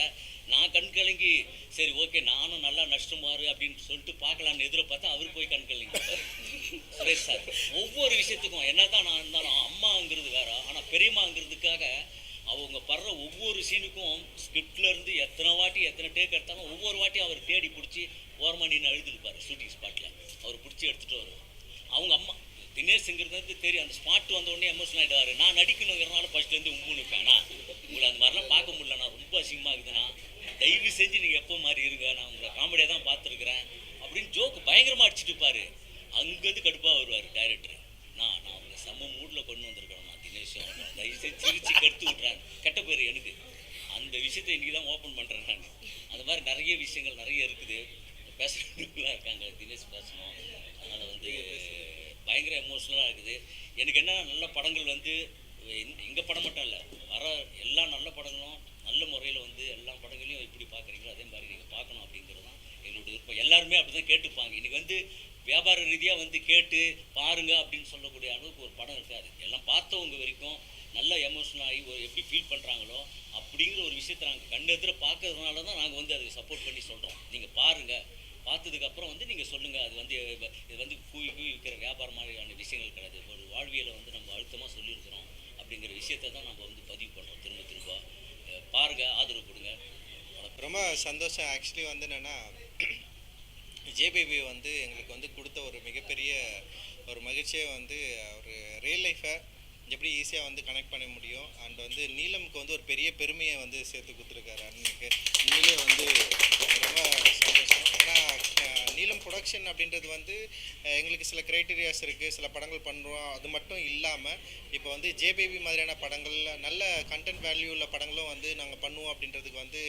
நான் கண் கலங்கி சரி ஓகே நானும் நல்லா நஷ்டமாறு அப்படின்னு சொல்லிட்டு பார்க்கலான்னு எதிர்பார்த்தா அவர் போய் கண் கலங்கி சுரேஷ் சார். ஒவ்வொரு விஷயத்துக்கும் என்ன தான் நான் இருந்தாலும் அம்மாங்கிறது வேற, ஆனால் பெரியம்மாங்கிறதுக்காக அவங்க படுற ஒவ்வொரு சீனுக்கும் ஸ்கிரிப்ட்லேருந்து எத்தனை வாட்டி எத்தனை டேக் எடுத்தாலும் ஒவ்வொரு வாட்டியும் அவர் தேடி பிடிச்சி ஓரமாக நின்று அழுதுருப்பார். ஷூட்டிங் ஸ்பாட்டில் அவர் பிடிச்சி எடுத்துகிட்டு வருவார். அவங்க அம்மா தினேஷுங்கிறது வந்து தெரியும், அந்த ஸ்பாட் வந்த உடனே எமோஷனல் ஆகிடுவார். நான் நடிக்கணுங்கிறனால ஃபஸ்ட்லேருந்து உம்பு நிற்பேன். உங்களை அந்த மாதிரிலாம் பார்க்க முடியல, நான் ரொம்ப அசிங்கமாக இருக்குதுண்ணா, தயவு செஞ்சு நீங்கள் எப்போ மாதிரி இருங்க, நான் உங்களை காமெடியாக தான் பார்த்துருக்குறேன் அப்படின்னு ஜோக்கு பயங்கரமாக அடிச்சுட்டு இருப்பார். அங்கேருந்து கடுப்பாக வருவார் டைரக்டர். நான் உங்களை செம்ம மூடில் கொண்டு வந்திருக்கிறேன், நான் தினேஷும் தயவு செஞ்சு சிரிச்சு கெடுத்து விட்றேன், கெட்ட பேர் எனக்கு. அந்த விஷயத்தை இன்றைக்கி தான் ஓப்பன் பண்ணுறேன் நான். அந்த மாதிரி நிறைய விஷயங்கள் நிறைய இருக்குது. பேசுகிறவங்களாம் இருக்காங்க, தினேஷ் பேசணும், அதனால் வந்து பயங்கர எமோஷ்னலாக இருக்குது. எனக்கு என்னென்னா நல்ல படங்கள் வந்து எங்கள் படம் மட்டும் இல்லை, வர எல்லா நல்ல படங்களும் நல்ல முறையில் வந்து எல்லா படங்களையும் எப்படி பார்க்குறீங்களோ அதே மாதிரி நீங்கள் பார்க்கணும் அப்படிங்கிறது தான் எங்களுடைய விருப்பம். எல்லாருமே அப்படி தான் கேட்டுப்பாங்க. இன்றைக்கி வந்து வியாபார ரீதியாக வந்து கேட்டு பாருங்க அப்படின்னு சொல்லக்கூடிய அளவுக்கு ஒரு படம் இருக்காது. எல்லாம் பார்த்தவங்க வரைக்கும் நல்ல எமோஷனல் ஆகி ஒரு எப்படி ஃபீல் பண்ணுறாங்களோ அப்படிங்கிற ஒரு விஷயத்தை நாங்கள் கண்ணெதிர பார்க்கறதுனால தான் நாங்கள் வந்து அதுக்கு சப்போர்ட் பண்ணி சொல்கிறோம். நீங்கள் பாருங்கள், பார்த்ததுக்கப்புறம் வந்து நீங்கள் சொல்லுங்கள். அது வந்து இது வந்து கூவி விற்கிற வியாபாரம் மாதிரியான விஷயங்கள் கிடையாது. ஒரு வாழ்வியலை வந்து நம்ம அழுத்தமாக சொல்லியிருக்கிறோம் அப்படிங்கிற விஷயத்தை தான் நம்ம வந்து பதிவு பண்ணுறோம். திரும்ப பாருங்கள், ஆதரவு கொடுங்க. ரொம்ப சந்தோஷம். ஆக்சுவலி வந்து என்னென்னா, ஜேபிபி வந்து எங்களுக்கு வந்து கொடுத்த ஒரு மிகப்பெரிய ஒரு மகிழ்ச்சியை வந்து ஒரு ரியல் லைஃப்பை எப்படி ஈஸியாக வந்து கனெக்ட் பண்ண முடியும். அண்ட் வந்து நீலமுக்கு வந்து ஒரு பெரிய பெருமையை வந்து சேர்த்து கொடுத்துருக்காரு அண்ணனுக்கு. உண்மையிலே வந்து ரொம்ப சந்தோஷம். ஏன்னா நீலம் ப்ரொடக்ஷன் அப்படின்றது வந்து எங்களுக்கு சில க்ரைட்டீரியாஸ் இருக்குது, சில படங்கள் பண்ணுறோம். அது மட்டும் இல்லாமல் இப்போ வந்து ஜேபேபி மாதிரியான படங்கள், நல்ல கண்டென்ட் வேல்யூ உள்ள படங்களும் வந்து நாங்கள் பண்ணுவோம் அப்படின்றதுக்கு வந்து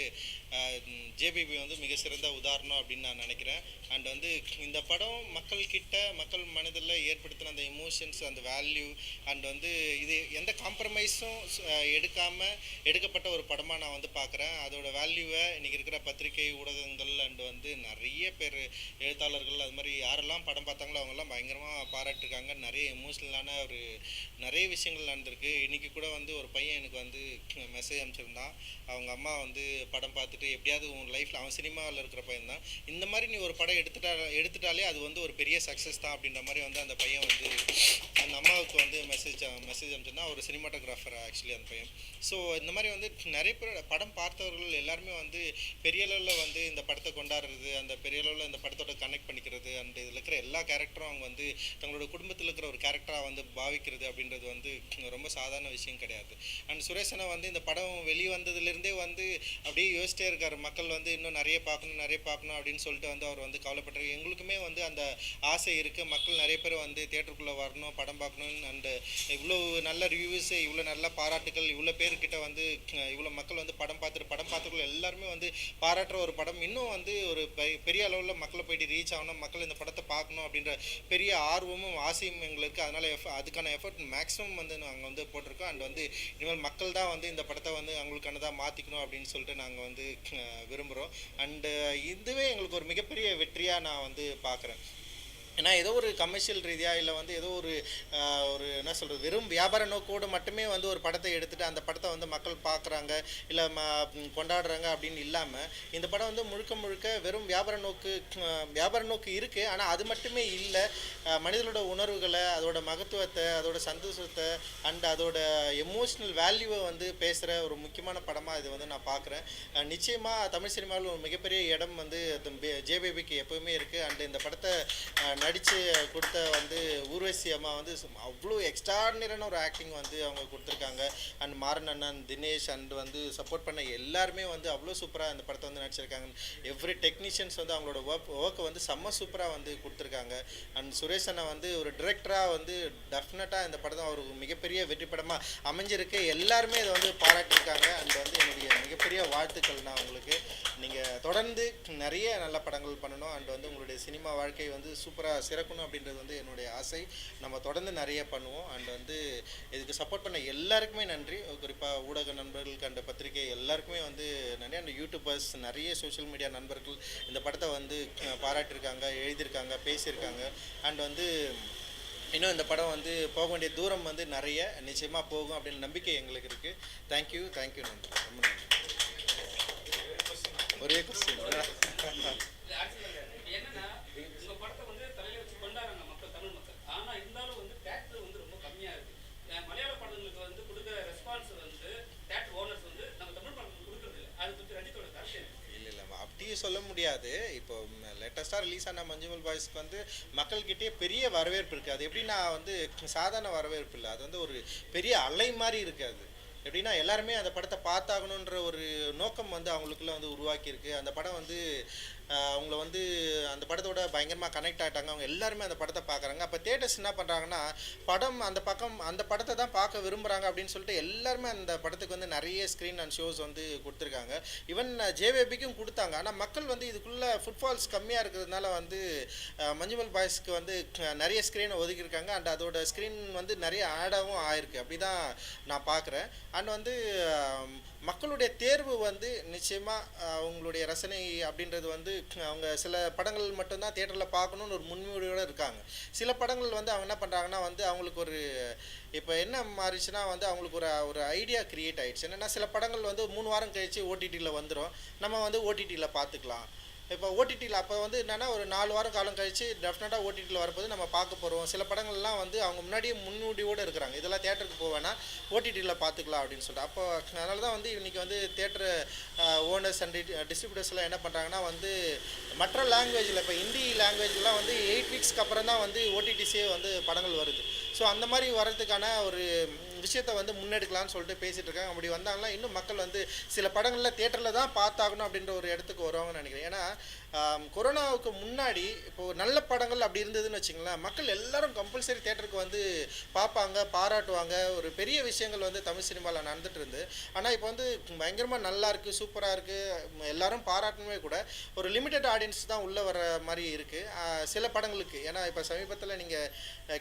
ஜேபேபி வந்து மிக சிறந்த உதாரணம் அப்படின்னு நான் நினைக்கிறேன். அண்ட் வந்து இந்த படம் மக்கள் மனதில் ஏற்படுத்தின அந்த எமோஷன்ஸ், அந்த வேல்யூ அண்ட் வந்து இது எந்த காம்ப்ரமைஸும் எடுக்கப்பட்ட ஒரு படமாக நான் வந்து பார்க்குறேன். அதோட வேல்யூவை இன்றைக்கி இருக்கிற பத்திரிகை ஊடகங்கள் அண்ட் வந்து நிறைய பேர் எழுத்தாளர்கள் அது மாதிரி யாரெல்லாம் படம் பார்த்தாங்களோ அவங்கெல்லாம் பயங்கரமாக பாராட்டிருக்காங்க. நிறைய எமோஷ்னலான நிறைய விஷயங்கள் நடந்திருக்கு. இன்றைக்கி கூட வந்து ஒரு பையன் எனக்கு வந்து மெசேஜ் அனுப்பிச்சிருந்தான். அவங்க அம்மா வந்து படம் பார்த்துட்டு எப்படியாவது உன் லைஃப்பில், அவன் சினிமாவில் இருக்கிற பையன் தான், இந்த மாதிரி நீ ஒரு படம் எடுத்துட்டாலே அது வந்து ஒரு பெரிய சக்ஸஸ் தான் அப்படின்ற மாதிரி வந்து அந்த பையன் வந்து அந்த அம்மாவுக்கு வந்து மெசேஜ் அனுப்பிச்சிருந்தான். ஒரு சினிமாட்டோகிராஃபர் ஆக்சுவலி அந்த பையன். ஸோ இந்த மாதிரி வந்து நிறைய பேர் படம் பார்த்தவர்கள் எல்லாருமே வந்து பெரிய அளவில் வந்து இந்த படத்தை கொண்டாடுறது, அந்த பெரிய அளவில் இந்த படத்தோட கனெக்ட் பண்ணிக்கிறது, அண்ட் இதில் இருக்கிற எல்லா கேரக்டரும் அவங்க வந்து தங்களோட குடும்பத்தில் இருக்கிற ஒரு கேரக்டராக வந்து பாவிக்கிறது அப்படின்றது வந்து ரொம்ப சாதாரண விஷயம் கிடையாது. அண்ட் சுரேஷனை வந்து இந்த படம் வெளியே வந்ததுலேருந்தே வந்து அப்படியே யோசிச்சிட்டே இருக்கார். மக்கள் வந்து இன்னும் நிறைய பார்க்கணும் அப்படின்னு சொல்லிட்டு வந்து அவர் வந்து கவலைப்பட்டார். எங்களுக்குமே வந்து அந்த ஆசை இருக்குது. மக்கள் நிறைய பேர் வந்து தியேட்டருக்குள்ளே வரணும், படம் பார்க்கணும். அண்டு இவ்வளோ நல்ல ரிவ்யூஸ், இவ்வளோ நல்ல பாராட்டுகள், இவ்வளோ பேர்கிட்ட வந்து இவ்வளோ மக்கள் வந்து படம் பார்த்துக்குள்ள எல்லாருமே வந்து பாராட்டுற ஒரு படம் இன்னும் வந்து ஒரு பெரிய அளவில் மக்களை போயிட்டு ரீச் ஆகணும், மக்கள் இந்த படத்தை பார்க்கணும் அப்படின்ற பெரிய ஆர்வமும் ஆசையும் எங்களுக்கு. அதனால் அதுக்கான எஃபர்ட் மேக்ஸிமம் வந்து நாங்கள் வந்து போட்டிருக்கோம். அண்ட் வந்து இனிமேல் மக்கள் தான் வந்து இந்த படத்தை வந்து அவங்களுக்கானதாக மாற்றிக்கணும் அப்படின்னு சொல்லிட்டு நாங்கள் வந்து விரும்புகிறோம். அண்டு இதுவே எங்களுக்கு ஒரு மிகப்பெரிய வெற்றியாக நான் வந்து பார்க்குறேன். ஏன்னா ஏதோ ஒரு கமர்ஷியல் ரீதியாக இல்லை வந்து ஏதோ ஒரு என்ன சொல்கிறது, வெறும் வியாபார நோக்கோடு மட்டுமே வந்து ஒரு படத்தை எடுத்துகிட்டு அந்த படத்தை வந்து மக்கள் பார்க்குறாங்க இல்லை கொண்டாடுறாங்க அப்படின்னு இல்லாமல் இந்த படம் வந்து முழுக்க வெறும் வியாபார நோக்கு இருக்குது. ஆனால் அது மட்டுமே இல்லை, மனிதனோட உணர்வுகளை, அதோட மகத்துவத்தை, அதோட சந்தோஷத்தை அண்ட் அதோட எமோஷ்னல் வேல்யூவை வந்து பேசுகிற ஒரு முக்கியமான படமாக இது வந்து நான் பார்க்குறேன். நிச்சயமாக தமிழ் சினிமாவில் ஒரு மிகப்பெரிய இடம் வந்து ஜேபேபிக்கு எப்போவுமே இருக்குது. அண்ட் இந்த படத்தை நடித்து கொடுத்த வந்து ஊர்வசி அம்மா வந்து அவ்வளோ எக்ஸ்ட்ராடினரியான ஒரு ஆக்டிங் வந்து அவங்க கொடுத்துருக்காங்க. அண்ட் மாறன் அண்ணன், தினேஷ் அண்ட் வந்து சப்போர்ட் பண்ண எல்லாருமே வந்து அவ்வளோ சூப்பராக இந்த படத்தை வந்து நடிச்சிருக்காங்க. எவ்ரி டெக்னீஷியன்ஸ் வந்து அவங்களோட ஒர்க்கை வந்து செம்ம சூப்பராக வந்து கொடுத்துருக்காங்க. அண்ட் சுரேஷ் அண்ணா வந்து ஒரு டிரெக்டராக வந்து டெஃபினட்டாக இந்த படம் ஒரு மிகப்பெரிய வெற்றி படமாக அமைஞ்சிருக்கு. எல்லாருமே இதை வந்து பாராட்டியிருக்காங்க. அண்ட் வந்து என்னுடைய மிகப்பெரிய வாழ்த்துக்கள் நான் உங்களுக்கு. நீங்கள் தொடர்ந்து நிறைய நல்ல படங்கள் பண்ணணும் அண்ட் வந்து உங்களுடைய சினிமா வாழ்க்கை வந்து சூப்பராக சிறக்கணும் அப்படின்றது வந்து என்னுடைய ஆசை. நம்ம தொடர்ந்து நிறைய பண்ணுவோம். அண்ட் வந்து இதுக்கு சப்போர்ட் பண்ண எல்லாருக்குமே நன்றி. குறிப்பாக ஊடக நண்பர்களுக்கு அண்ட் பத்திரிகை எல்லாருக்குமே வந்து நிறைய அந்த யூடியூபர்ஸ், நிறைய சோஷியல் மீடியா நண்பர்கள் இந்த படத்தை வந்து பாராட்டியிருக்காங்க, எழுதியிருக்காங்க, பேசியிருக்காங்க. அண்ட் வந்து இன்னும் இந்த படம் வந்து போக வேண்டிய தூரம் வந்து நிறைய நிச்சயமாக போகும் அப்படின்னு நம்பிக்கை எங்களுக்கு இருக்குது. தேங்க்யூ நன்றி, ரொம்ப நன்றி. ஒரே கொஸ்டின் என்னன்னா உங்க படத்தை வந்து தலையில வச்சு கொண்டாடுறாங்க மக்கள், தமிழ் மக்கள். ஆனா இருந்தாலும் வந்து தேட்டர் வந்து ரொம்ப கம்மியா இருக்கு. மலையாள படங்களுக்கு வந்து கொடுக்குற ரெஸ்பான்ஸ் வந்து தேட்டர் ஓனர்ஸ் வந்து நம்ம தமிழ் படங்களுக்கு கொடுக்கறது இல்லை. அதை பற்றி ரஞ்சித்தோட கருத்து இல்லை அப்படியே சொல்ல முடியாது. இப்போ லேட்டஸ்ட்டாக ரிலீஸ் ஆன மஞ்சுமல் பாய்ஸ்க்கு வந்து மக்கள்கிட்டே பெரிய வரவேற்பு இருக்குது. அது எப்படின்னா வந்து சாதாரண வரவேற்பு இல்லை, அது வந்து ஒரு பெரிய அலை மாதிரி இருக்காது. எப்படின்னா எல்லாருமே அந்த படத்தை பார்த்தாகணுன்ற ஒரு நோக்கம் வந்து அவங்களுக்குள்ள வந்து உருவாக்கியிருக்கு. அந்த படம் வந்து அவங்கள வந்து அந்த படத்தோட பயங்கரமாக கனெக்ட் ஆகிட்டாங்க. அவங்க எல்லாருமே அந்த படத்தை பார்க்குறாங்க. அப்போ தேட்டர்ஸ் என்ன பண்ணுறாங்கன்னா அந்த படத்தை தான் பார்க்க விரும்புகிறாங்க அப்படின்னு சொல்லிட்டு எல்லாருமே அந்த படத்துக்கு வந்து நிறைய ஸ்க்ரீன் அண்ட் ஷோஸ் வந்து கொடுத்துருக்காங்க. ஈவன் ஜேவேபிக்கும் கொடுத்தாங்க. ஆனால் மக்கள் வந்து இதுக்குள்ளே ஃபுட்ஃபால்ஸ் கம்மியாக இருக்கிறதுனால வந்து மஞ்சுமல் பாய்ஸ்க்கு வந்து நிறைய ஸ்க்ரீனை ஒதுக்கியிருக்காங்க. அண்ட் அதோட ஸ்க்ரீன் வந்து நிறைய ஆடாகவும் ஆயிருக்கு. அப்படி தான் நான் பார்க்குறேன். அண்ட் வந்து மக்களுடைய தேர்வு வந்து நிச்சயமாக அவங்களுடைய ரசனை அப்படின்றது வந்து அவங்க சில படங்கள் மட்டும்தான் தியேட்டரில் பார்க்கணுன்னு ஒரு முன்னுரிமையோடு இருக்காங்க. சில படங்கள் வந்து அவங்க என்ன பண்ணுறாங்கன்னா வந்து அவங்களுக்கு ஒரு இப்போ என்ன மாறிச்சுன்னா வந்து அவங்களுக்கு ஒரு ஐடியா க்ரியேட் ஆகிடுச்சு. என்னென்னா சில படங்கள் வந்து 3 வாரம் கழித்து ஓடிடியில் வந்துடும், நம்ம வந்து ஓடிடியில் பார்த்துக்கலாம். இப்போ ஓடிடியில் அப்போ வந்து என்னென்னா ஒரு 4 வாரம் காலம் கழித்து டெஃபினட்டாக ஓடிடியில் வரப்போது நம்ம பார்க்க போகிறோம். சில படங்கள்லாம் வந்து அவங்க முன்னாடியே முன்னோடியோடு இருக்கிறாங்க, இதெல்லாம் தேட்டருக்கு போவேன்னா ஓடிடியில் பார்த்துக்கலாம் அப்படின்னு சொல்லிட்டு. அப்போ அதனால தான் வந்து இன்றைக்கி வந்து தேட்டரு ஓனர்ஸ் அண்ட் டிஸ்ட்ரிபியூட்டர்ஸ்லாம் என்ன பண்ணுறாங்கன்னா வந்து மற்ற லாங்குவேஜில் இப்போ ஹிந்தி லாங்குவேஜ்லாம் வந்து 8 வீக்ஸ்க்கு அப்புறம் தான் வந்து ஓடிடிஸே வந்து படங்கள் வருது. ஸோ அந்த மாதிரி வர்றதுக்கான ஒரு விஷயத்தை வந்து முன்னெடுக்கலாம்னு சொல்லிட்டு பேசிகிட்டு இருக்காங்க. அப்படி வந்தாங்கன்னா இன்னும் மக்கள் வந்து சில படங்களில் தேட்டரில் தான் பார்த்தாகணும் அப்படின்ற ஒரு இடத்துக்கு வருவாங்கன்னு நினைக்கிறேன். ஏன்னா கொரோனாவுக்கு முன்னாடி இப்போது நல்ல படங்கள் அப்படி இருந்ததுன்னு வச்சுங்களேன், மக்கள் எல்லாரும் கம்பல்சரி தேட்டருக்கு வந்து பார்ப்பாங்க, பாராட்டுவாங்க. ஒரு பெரிய விஷயங்கள் வந்து தமிழ் சினிமாவில் நடந்துட்டு இருந்து. ஆனால் இப்போ வந்து பயங்கரமாக நல்லா இருக்குது, சூப்பராக இருக்குது, எல்லாரும் பாராட்டணுமே கூட ஒரு லிமிட்டட் ஆடியன்ஸ் தான் உள்ளே வர மாதிரி இருக்குது சில படங்களுக்கு. ஏன்னா இப்போ சமீபத்தில் நீங்கள்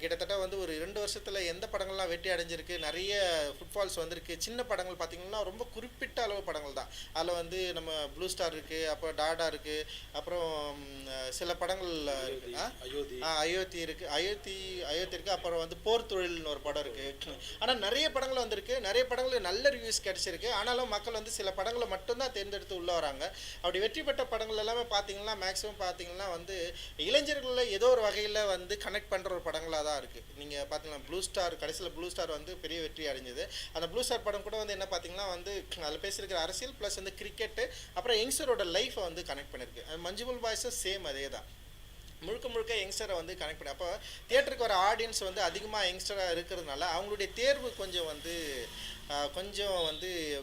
கிட்டத்தட்ட வந்து ஒரு 2 வருஷத்தில் எந்த படங்கள்லாம் வெற்றி அடைஞ்சிருக்கு, நிறைய ஃபுட்ஃபால்ஸ் வந்திருக்கு. சின்ன படங்கள் பார்த்திங்கன்னா ரொம்ப குறிப்பிட்ட அளவு படங்கள் தான். அதில் வந்து நம்ம ப்ளூ ஸ்டார் இருக்குது, அப்புறம் டாடா இருக்குது, அப்புறம் சில படங்கள் இருக்குது, அயோத்தி இருக்குது, அயோத்தி இருக்குது, அப்புறம் வந்து போர் தொழில்னு ஒரு படம் இருக்குது. ஆனால் நிறைய படங்கள் வந்திருக்கு, நிறைய படங்கள் நல்ல ரிவ்யூஸ் கிடச்சிருக்கு. ஆனாலும் மக்கள் வந்து சில படங்களை மட்டும்தான் தேர்ந்தெடுத்து உள்ளே வராங்க. அப்படி வெற்றி பெற்ற படங்கள் எல்லாமே பார்த்திங்கன்னா மேக்ஸிமம் பார்த்திங்கன்னா வந்து இளைஞர்களில் ஏதோ ஒரு வகையில் வந்து கனெக்ட் பண்ணுற ஒரு படங்களாக தான் இருக்குது. நீங்கள் பார்த்தீங்கன்னா ப்ளூ ஸ்டார், கடைசியில் ப்ளூ ஸ்டார் வந்து பெரிய வெற்றி அடைஞ்சது. அந்த ப்ளூ ஸ்டார் படம் கூட வந்து என்ன பார்த்தீங்கன்னா வந்து அதில் பேசியிருக்கிற அரசியல் ப்ளஸ் வந்து கிரிக்கெட்டு, அப்புறம் யங்ஸ்டரோட லைஃப்பை வந்து கனெக்ட் பண்ணியிருக்கு. மஞ்சுமல் பாய்ஸும் சேம் அதே தான், முழுக்க யங்ஸ்டரை வந்து கனெக்ட் பண்ணி. அப்போ தியேட்டருக்கு வர ஆடியன்ஸ் வந்து அதிகமாக யங்ஸ்டராக இருக்கிறதுனால அவங்களுடைய தேர்வு கொஞ்சம் வந்து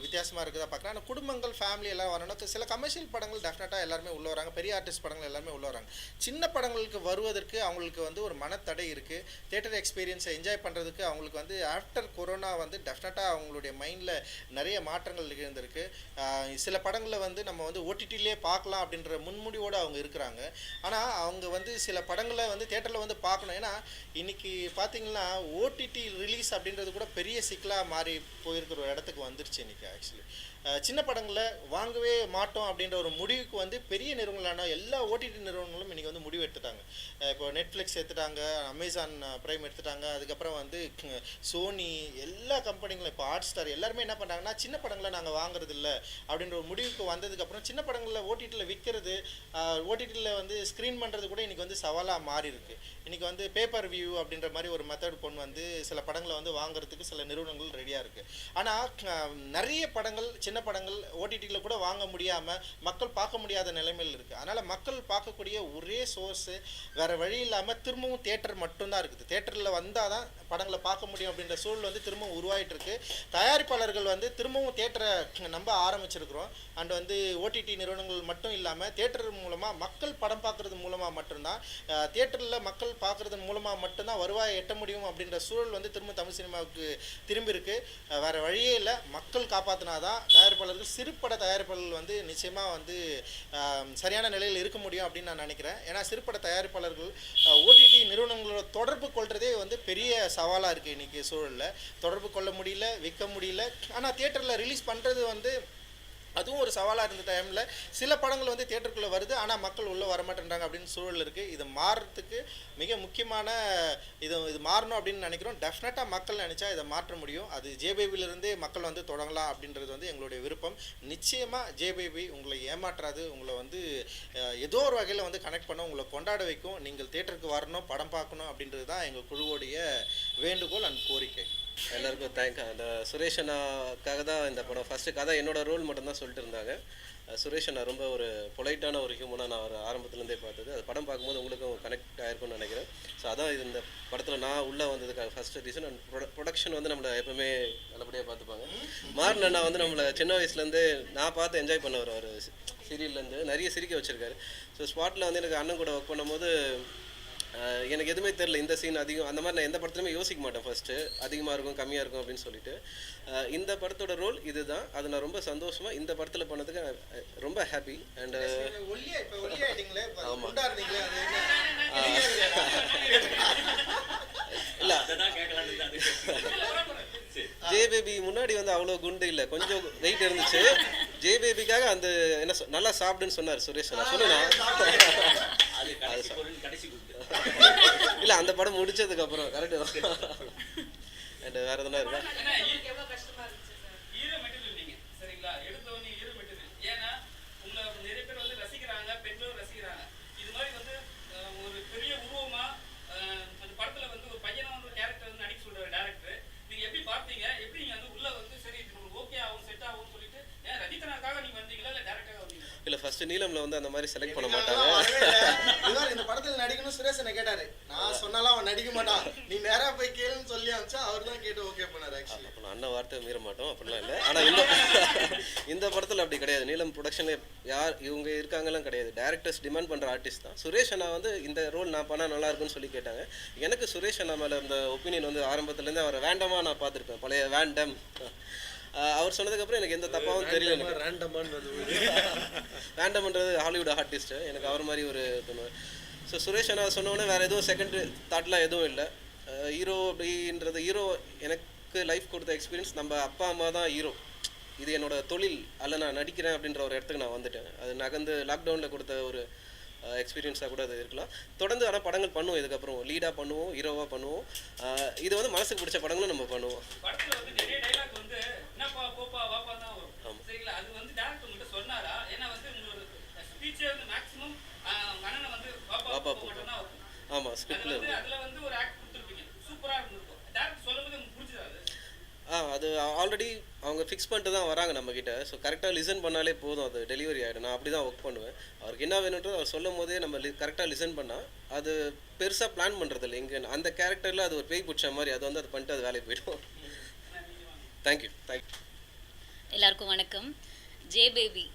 வித்தியாசமாக இருக்குதா பார்க்குறேன். ஆனால் குடும்பங்கள் ஃபேமிலி எல்லாம் வரணும். சில கமர்ஷியல் படங்கள் டெஃபினட்டாக எல்லாருமே உள்ளே வராங்க, பெரிய ஆர்டிஸ்ட் படங்கள் எல்லாருமே உள்ளே வராங்க. சின்ன படங்களுக்கு வருவதற்கு அவங்களுக்கு வந்து ஒரு மனத்தடை இருக்குது. தியேட்டர் எக்ஸ்பீரியன்ஸை என்ஜாய் பண்ணுறதுக்கு அவங்களுக்கு வந்து ஆஃப்டர் கொரோனா வந்து டெஃபினட்டாக அவங்களுடைய மைண்டில் நிறைய மாற்றங்கள் நிகழ்ந்திருக்கு. சில படங்களில் வந்து நம்ம வந்து ஓடிடிலே பார்க்கலாம் அப்படின்ற முன்முடிவோடு அவங்க இருக்கிறாங்க. ஆனால் அவங்க வந்து சில படங்களை வந்து தியேட்டரில் வந்து பார்க்கணும். ஏன்னா இன்றைக்கி பார்த்திங்கன்னா ஓடிடி ரிலீஸ் அப்படின்றது கூட பெரிய சிக்கலாக மாறி போயிருக்கிற ஒரு இடத்துக்கு வந்துருச்சு இன்றைக்கி. ஆக்சுவலி சின்ன படங்களை வாங்கவே மாட்டோம் அப்படின்ற ஒரு முடிவுக்கு வந்து பெரிய நிறுவனங்களான எல்லா ஓடிடி நிறுவனங்களும் இன்றைக்கி வந்து முடிவு எடுத்துட்டாங்க. இப்போ நெட்ஃப்ளிக்ஸ் எடுத்துட்டாங்க, அமேசான் ப்ரைம் எடுத்துட்டாங்க, அதுக்கப்புறம் வந்து சோனி, எல்லா கம்பெனிகளும் இப்போ ஹாட் ஸ்டார் எல்லாருமே என்ன பண்ணுறாங்கன்னா சின்ன படங்களை நாங்கள் வாங்குறது இல்லை அப்படின்ற ஒரு முடிவுக்கு வந்ததுக்கப்புறம் சின்ன படங்களில் ஓடிடியில் விற்கிறது, ஓடிடியில் வந்து ஸ்க்ரீன் பண்ணுறது கூட இன்றைக்கி வந்து சவாலாக மாறி இருக்குது. இன்றைக்கி வந்து பேப்பர் வியூ அப்படின்ற மாதிரி ஒரு மெத்தட் கொண்டு வந்து சில படங்களை வந்து வாங்குறதுக்கு சில நிறுவனங்கள் ரெடியாக இருக்குது. ஆனால் நிறைய படங்கள், சின்ன படங்கள் ஓடிடியில் கூட வாங்க முடியாமல் மக்கள் பார்க்க முடியாத நிலைமையில் இருக்குது. அதனால் மக்கள் பார்க்கக்கூடிய ஒரே சோர்ஸு வேறு வழி இல்லாமல் திரும்பவும் தியேட்டர் மட்டும்தான் இருக்குது. தியேட்டரில் வந்தால் தான் படங்களை பார்க்க முடியும் அப்படின்ற சூழல் வந்து திரும்பவும் உருவாகிட்டு இருக்குது. தயாரிப்பாளர்கள் வந்து திரும்பவும் தியேட்டரை நம்ப ஆரம்பிச்சிருக்கிறோம். அண்ட் வந்து ஓடிடி நிறுவனங்கள் மட்டும் இல்லாமல் தியேட்டர் மூலமாக மக்கள் படம் பார்க்குறது மூலமாக மட்டும்தான், தியேட்டரில் மக்கள் பார்க்குறது மூலமாக மட்டும்தான் வருவாயை எட்ட முடியும் அப்படின்ற சூழல் வந்து திரும்ப தமிழ் சினிமாவுக்கு திரும்பி இருக்குது. வேறு வழியே இல்லை, மக்கள் காப்பாற்றினாதான் தயாரிப்பாளர்கள், சிறுபட தயாரிப்பாளர்கள் வந்து நிச்சயமாக வந்து சரியான நிலையில் இருக்க முடியும் அப்படின்னு நான் நினைக்கிறேன். ஏன்னா சிறுபட தயாரிப்பாளர்கள் ஓடிடி நிறுவனங்களோட தொடர்பு கொள்றதே வந்து பெரிய சவாலாக இருக்குது. இன்றைக்கி சூழலில் தொடர்பு கொள்ள முடியல, விற்க முடியல. ஆனால் தியேட்டரில் ரிலீஸ் பண்ணுறது வந்து அதுவும் ஒரு சவாலாக இருந்த டைமில் சில படங்கள் வந்து தியேட்டருக்குள்ளே வருது, ஆனால் மக்கள் உள்ளே வரமாட்டேன்றாங்க அப்படின்னு சூழல் இருக்குது. இது மாறுறதுக்கு மிக முக்கியமான இது மாறணும் அப்படின்னு நினைக்கிறோம். டெஃபினட்டாக மக்கள் நினச்சா இதை மாற்ற முடியும். அது ஜேபேபிலிருந்தே மக்கள் வந்து தொடங்கலாம் அப்படின்றது வந்து எங்களுடைய விருப்பம். நிச்சயமாக ஜேபேபி உங்களை ஏமாற்றாது, உங்களை வந்து ஏதோ ஒரு வகையில் வந்து கனெக்ட் பண்ண, உங்களை கொண்டாட வைக்கும். நீங்கள் தியேட்டருக்கு வரணும், படம் பார்க்கணும் அப்படின்றது தான் எங்கள் குழுவோடைய வேண்டுகோள் அண்ட் கோரிக்கை. எல்லாருக்கும் அந்த சுரேஷ் அண்ணாக்காக தான் இந்த படம். ஃபஸ்ட்டு கதை என்னோட ரோல் மட்டும்தான் சொல்லிட்டு இருந்தாங்க. சுரேஷ் அண்ணா ரொம்ப ஒரு பொலைட்டான ஒரு ஹியூமனாக நான் ஒரு ஆரம்பத்துலேருந்தே பார்த்தது. அது படம் பார்க்கும்போது உங்களுக்கும் கனெக்ட் ஆகிருக்கும்னு நினைக்கிறேன். ஸோ அதான் இது இந்த படத்தில் நான் உள்ளே வந்ததுக்காக ஃபஸ்ட்டு ரீசன். அண்ட் ப்ரொடக்ஷன் வந்து நம்மளை எப்பவுமே நல்லபடியாக பார்த்துப்பாங்க. மாறன் அண்ணா வந்து நம்மளை சின்ன வயசுலேருந்து நான் பார்த்து என்ஜாய் பண்ணவர். ஒரு சீரியல்லேருந்து நிறைய சிரிக்க வச்சுருக்காரு. ஸோ ஸ்பாட்டில் வந்து எனக்கு அண்ணன் கூட ஒர்க் பண்ணும்போது எனக்கு எதுவுமே தெரில, இந்த சீன் அதிகம் அந்த மாதிரி நான் எந்த படத்துலையுமே யோசிக்க மாட்டேன். ஃபஸ்ட்டு அதிகமாக இருக்கும் கம்மியாக இருக்கும் அப்படின்னு சொல்லிட்டு இந்த படத்தோட ரோல் இதுதான். அது நான் ரொம்ப சந்தோஷமாக இந்த படத்தில் பண்ணதுக்கு ரொம்ப ஹாப்பி. அண்ட் ஆமாம் இல்லை, ஜேபேபி முன்னாடி வந்து அவ்வளோ குண்டு இல்லை, கொஞ்சம் வெயிட் இருந்துச்சு. ஜேபேபிக்காக அந்த என்ன நல்லா சாப்பிடுன்னு சொன்னார் சுரேஷ். நான் சொல்லுண்ணா இல்லை, அந்த படம் முடிச்சதுக்கு அப்புறம் கரெக்டு தான். அண்ட் வேற எதுனா இருக்கா? இல்லை, ஃபர்ஸ்ட் நீலம்ல வந்து அந்த மாதிரி செலக்ட் பண்ண மாட்டாங்க. இந்த படத்தில் நடிக்கணும்னு சுரேஷ் என்ன கேட்டாரு, நான் சொன்னாலும் அவன் நடிக்க மாட்டான், நீ நேரா போய் கேளுன்னு சொல்லி அனுப்பிச்சா அவர் தான் கேட்டு ஓகே பண்ணாரு. ஆக்சுவலி அப்போ நான் அண்ணன் வார்த்தை மீற மாட்டோம் அப்படிலாம் இல்லை. ஆனால் இந்த படத்தில் அப்படி கிடையாது. நீலம் ப்ரொடக்ஷனில் யார் இவங்க இருக்காங்கலாம் கிடையாது. டேரக்டர்ஸ் டிமாண்ட் பண்ணுற ஆர்டிஸ்ட் தான். சுரேஷ் அண்ணா வந்து இந்த ரோல் நான் பண்ணால் நல்லா இருக்குன்னு சொல்லி கேட்டாங்க. எனக்கு சுரேஷ் அண்ணா மேலே இந்த ஒப்பீனியன் வந்து ஆரம்பத்துலேருந்து அவரை வேண்டமாக நான் பார்த்துருப்பேன். பழைய வேண்டம் அவர் சொன்னதுக்கப்புறம் எனக்கு எந்த தப்பாகவும் தெரியல. எனக்கு வேண்டம்ன்றது ஹாலிவுட் ஆர்டிஸ்ட்டு, எனக்கு அவர் மாதிரி ஒரு பண்ணுவேன். ஸோ சுரேஷ் அண்ணா சொன்னோன்னே வேறு எதுவும் செகண்ட் தாட்லாம் எதுவும் இல்லை. ஹீரோ அப்படின்றது ஹீரோ எனக்கு லைஃப் கொடுத்த எக்ஸ்பீரியன்ஸ். நம்ம அப்பா அம்மா தான் ஹீரோ, இது என்னோட தொழில் அல்ல, நான் நடிக்கிறேன் அப்படின்ற ஒரு இடத்துக்கு நான் வந்துட்டேன். அது நகர்ந்து லாக்டவுனில் கொடுத்த ஒரு எக்ஸ்பீரியன்ஸாக கூட அது இருக்கலாம். தொடர்ந்து ஆனால் படங்கள் பண்ணுவோம், இதுக்கப்புறம் லீடாக பண்ணுவோம், ஹீரோவாக பண்ணுவோம். இது வந்து மனசுக்கு பிடிச்ச படங்களும் நம்ம பண்ணுவோம். படத்துல வந்து நிறைய டைலாக் வந்து என்னப்பா போப்பா வாப்பா தான் வரும். சரிங்களா? அது வந்து டேரக்டர் உங்கள்கிட்ட சொன்னாரா? ஏன்னா வந்து உங்களோட ஸ்பீச்சே வந்து மேக்ஸிமம் அண்ணனை வந்து வாப்பா போப்பா மட்டும் தான் வரும். ஆமாம், ஸ்கிரிப்டில் வந்து அதுல வந்து ஒரு ஆக்ட் கொடுத்துருப்பீங்க, சூப்பரா இருந்திருக்கும். டேரக்டர் சொல்லும்போது உங்களுக்கு பிடிச்சதா அது? அது ஆல்ரெடி அவங்க ஃபிக்ஸ் பண்ணிட்டு தான் வராங்க நம்மக்கிட்ட. ஸோ கரெக்டாக லிசன் பண்ணாலே போதும், அது டெலிவரி ஆகிடும். நான் அப்படி தான் ஒர்க் பண்ணுவேன். அவருக்கு என்ன வேணுன்றது அவர் சொல்லும் போதே நம்ம கரெக்டாக லிசன் பண்ணால் அது பெருசாக பிளான் பண்ணுறது இல்லை. இங்கே அந்த கேரக்டரில் அது ஒரு பேய் பிடிச்ச மாதிரி அது வந்து அது பண்ணிட்டு அது வேலையை போயிடும். தேங்க்யூ. எல்லாருக்கும் வணக்கம். ஜே பேபி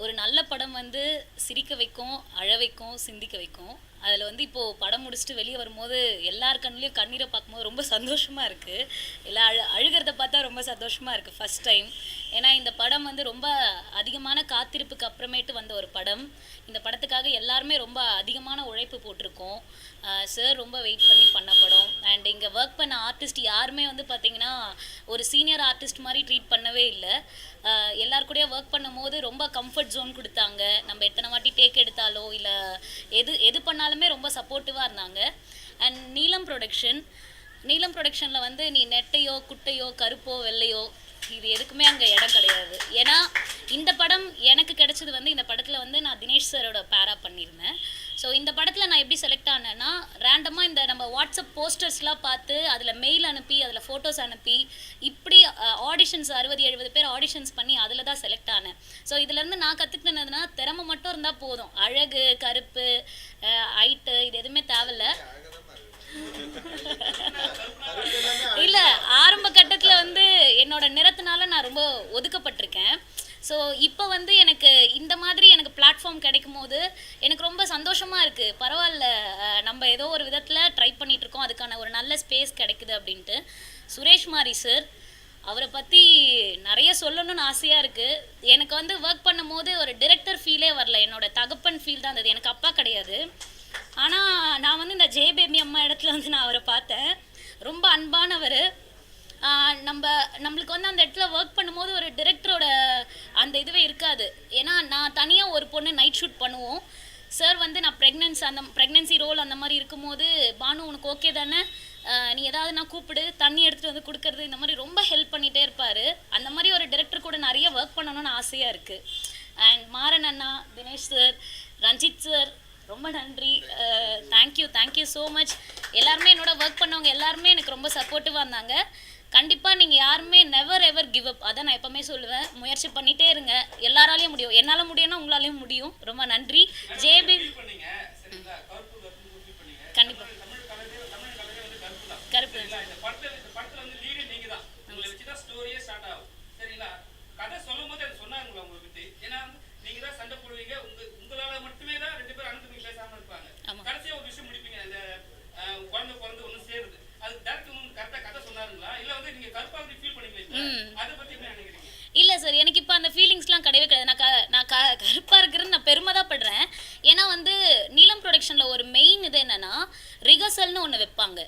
ஒரு நல்ல படம் வந்து சிரிக்க வைக்கும், அழ வைக்கும், சிந்திக்க வைக்கும். அதில் வந்து இப்போது படம் முடிச்சுட்டு வெளியே வரும்போது எல்லார் கண்ணுலேயும் கண்ணீரை பார்க்கும்போது ரொம்ப சந்தோஷமாக இருக்குது. எல்லாம் அழுகிறத பார்த்தா ரொம்ப சந்தோஷமாக இருக்குது ஃபஸ்ட் டைம். ஏன்னா இந்த படம் வந்து ரொம்ப அதிகமான காத்திருப்புக்கு அப்புறமேட்டு வந்த ஒரு படம். இந்த படத்துக்காக எல்லாருமே ரொம்ப அதிகமான உழைப்பு போட்டிருக்கோம். சார் ரொம்ப வெயிட் பண்ணி பண்ண படம். அண்ட் இங்கே ஒர்க் பண்ண ஆர்டிஸ்ட் யாருமே வந்து பார்த்திங்கன்னா ஒரு சீனியர் ஆர்டிஸ்ட் மாதிரி ட்ரீட் பண்ணவே இல்லை. எல்லாருக்கூடயே ஒர்க் பண்ணும்போது ரொம்ப கம்ஃபர்ட் ஜோன் கொடுத்தாங்க. நம்ம எத்தனை வாட்டி டேக் எடுத்தாலோ இல்லை எது பண்ணாலுமே ரொம்ப சப்போர்ட்டிவாக இருந்தாங்க. அண்ட் நீலம் ப்ரொடக்ஷனில் வந்து நீ நெட்டையோ குட்டையோ கருப்போ வெள்ளையோ இது எதுக்குமே அங்கே இடம் கிடையாது. ஏன்னா இந்த படம் எனக்கு கிடைச்சது வந்து இந்த படத்தில் வந்து நான் தினேஷ் சாரோட பேரா பண்ணியிருந்தேன். ஸோ இந்த படத்தில் நான் எப்படி செலக்ட் ஆனேன்னா ரேண்டமாக இந்த நம்ம வாட்ஸ்அப் போஸ்டர்ஸ்லாம் பார்த்து அதில் மெயில் அனுப்பி அதில் ஃபோட்டோஸ் அனுப்பி இப்படி ஆடிஷன்ஸ் 60-70 பேர் ஆடிஷன்ஸ் பண்ணி அதில் தான் செலக்ட் ஆனேன். ஸோ இதுலேருந்து நான் கற்றுக்கினதுன்னா திறமை மட்டும் இருந்தால் போதும். அழகு, கருப்பு, ஹைட்டு இது எதுவுமே தேவையில்லை. இல்லை, ஆரம்ப கட்டத்தில் வந்து என்னோட நிறத்தினால நான் ரொம்ப ஒதுக்கப்பட்டிருக்கேன். ஸோ இப்போ வந்து எனக்கு இந்த மாதிரி எனக்கு பிளாட்ஃபார்ம் கிடைக்கும் போது எனக்கு ரொம்ப சந்தோஷமாக இருக்குது. பரவாயில்ல, நம்ம ஏதோ ஒரு விதத்தில் ட்ரை பண்ணிகிட்ருக்கோம், அதுக்கான ஒரு நல்ல ஸ்பேஸ் கிடைக்குது அப்படின்ட்டு. சுரேஷ் மாரி சார், அவரை பற்றி நிறைய சொல்லணும்னு ஆசையாக இருக்குது. எனக்கு வந்து ஒர்க் பண்ணும் போது ஒரு டிரெக்டர் ஃபீலே வரல, என்னோட தகப்பன் ஃபீல் தான் இருந்தது. எனக்கு அப்பா கிடையாது. ஆனால் நான் வந்து இந்த ஜே பேபி அம்மா இடத்துல வந்து நான் அவரை பார்த்தேன். ரொம்ப அன்பானவர். நம்மளுக்கு வந்து அந்த இடத்துல ஒர்க் பண்ணும்போது ஒரு டிரெக்டரோட அந்த இதுவே இருக்காது. ஏன்னா நான் தனியாக ஒரு பொண்ணு நைட் ஷூட் பண்ணுவோம். சார் வந்து நான் ப்ரெக்னென்சி ரோல் அந்த மாதிரி இருக்கும்போது, பானு உனக்கு ஓகே தானே, நீ ஏதாவது நான் கூப்பிடு, தண்ணி எடுத்துகிட்டு வந்து கொடுக்கறது, இந்த மாதிரி ரொம்ப ஹெல்ப் பண்ணிகிட்டே இருப்பார். அந்த மாதிரி ஒரு டிரெக்டர் கூட நிறைய ஒர்க் பண்ணணும்னு ஆசையாக இருக்குது. அண்ட் மாறன் அண்ணா, தினேஷ் சார், ரஞ்சித் சார், ரொம்ப நன்றி. Thank you so much. எல்லாருமே என்னோட ஒர்க் பண்ணவங்க எல்லாருமே எனக்கு ரொம்ப சப்போர்ட்டிவாக இருந்தாங்க. கண்டிப்பாக நீங்கள் யாருமே நெவர் எவர் கிவ் அப், அதான் நான் எப்போவுமே சொல்லுவேன். முயற்சி பண்ணிகிட்டே இருங்க, எல்லாராலையும் முடியும். என்னால் முடியும்னா உங்களாலையும் முடியும். ரொம்ப நன்றி. ஜேபி கண்டிப்பாக கருப்பு இல்லை சார், எனக்கு இப்போ அந்த ஃபீலிங்ஸ்லாம் கிடையவே கிடையாது. நான் கருப்பாக இருக்கிறது நான் பெருமை தான் படுறேன். ஏன்னா வந்து நீலம் ப்ரொடக்ஷனில் ஒரு மெயின் இது என்னென்னா ரிஹர்சல்னு ஒன்று வைப்பாங்க.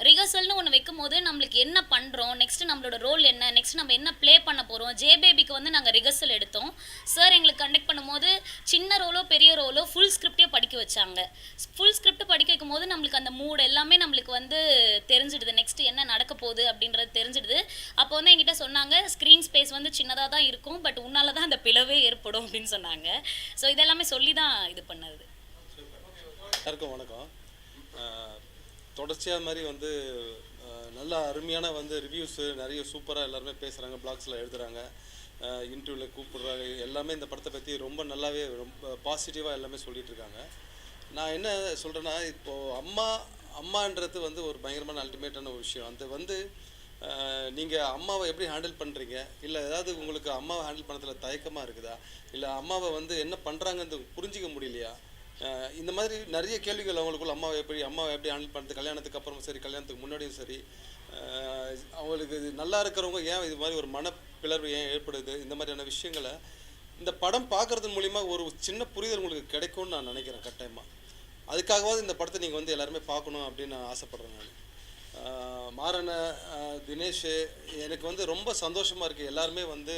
ரிஹர்சல்னு ஒன்று வைக்கும் போது நம்மளுக்கு என்ன பண்ணுறோம், நெக்ஸ்ட்டு நம்மளோட ரோல் என்ன, நெக்ஸ்ட் நம்ம என்ன ப்ளே பண்ண போகிறோம். ஜே பேபிக்கு வந்து நாங்கள் ரிஹர்சல் எடுத்தோம். சார் எங்களுக்கு கண்டக்ட் பண்ணும்போது சின்ன ரோலோ பெரிய ரோலோ ஃபுல் ஸ்கிரிப்டே படிக்க வச்சாங்க. ஃபுல் ஸ்கிரிப்ட் படிக்க வைக்கும் போது நம்மளுக்கு அந்த மூட் எல்லாமே நம்மளுக்கு வந்து தெரிஞ்சிடுது, நெக்ஸ்ட்டு என்ன நடக்க போகுது அப்படின்றது தெரிஞ்சிடுது. அப்போ வந்து என்கிட்ட சொன்னாங்க, ஸ்க்ரீன் ஸ்பேஸ் வந்து சின்னதாக தான் இருக்கும், பட் உன்னால தான் அந்த பிளவே ஏற்படும் அப்படின்னு சொன்னாங்க. ஸோ இதெல்லாமே சொல்லி தான் இது பண்ணது. எல்லாருக்கும் வணக்கம். தொடர்ச்சியாக மாதிரி வந்து நல்ல அருமையான வந்து ரிவ்யூஸு நிறைய சூப்பராக எல்லாருமே பேசுகிறாங்க, பிளாக்ஸில் எழுதுகிறாங்க, இன்டர்வியூவில் கூப்பிடுறாங்க. எல்லாமே இந்த படத்தை பற்றி ரொம்ப நல்லாவே ரொம்ப பாசிட்டிவாக எல்லாமே சொல்லிகிட்டு இருக்காங்க. நான் என்ன சொல்கிறேன்னா, இப்போது அம்மான்றது வந்து ஒரு பயங்கரமான அல்டிமேட்டான ஒரு விஷயம். அந்த வந்து நீங்கள் அம்மாவை எப்படி ஹேண்டில் பண்ணுறீங்க, இல்லை ஏதாவது உங்களுக்கு அம்மாவை ஹேண்டில் பண்ணதில் தயக்கமாக இருக்குதா, இல்லை அம்மாவை வந்து என்ன பண்ணுறாங்கன்னு புரிஞ்சிக்க முடியலையா, இந்த மாதிரி நிறைய கேள்விகள் அவங்களுக்குள்ள. அம்மாவை எப்படி ஹேண்டில் பண்ணுறது, கல்யாணத்துக்கு அப்புறமும் சரி, கல்யாணத்துக்கு முன்னாடியும் சரி, அவங்களுக்கு நல்லா இருக்கிறவங்க ஏன் இது மாதிரி ஒரு மனப்பிளர்வு ஏன் ஏற்படுது, இந்த மாதிரியான விஷயங்களை இந்த படம் பார்க்குறது மூலிமா ஒரு சின்ன புரிதல் உங்களுக்கு கிடைக்கும்னு நான் நினைக்கிறேன். கட்டாயமாக அதுக்காகவாவது இந்த படத்தை நீங்கள் வந்து எல்லாருமே பார்க்கணும் அப்படின்னு நான் ஆசைப்பட்றேன். நான் மாறன, தினேஷ், எனக்கு வந்து ரொம்ப சந்தோஷமாக இருக்குது. எல்லாருமே வந்து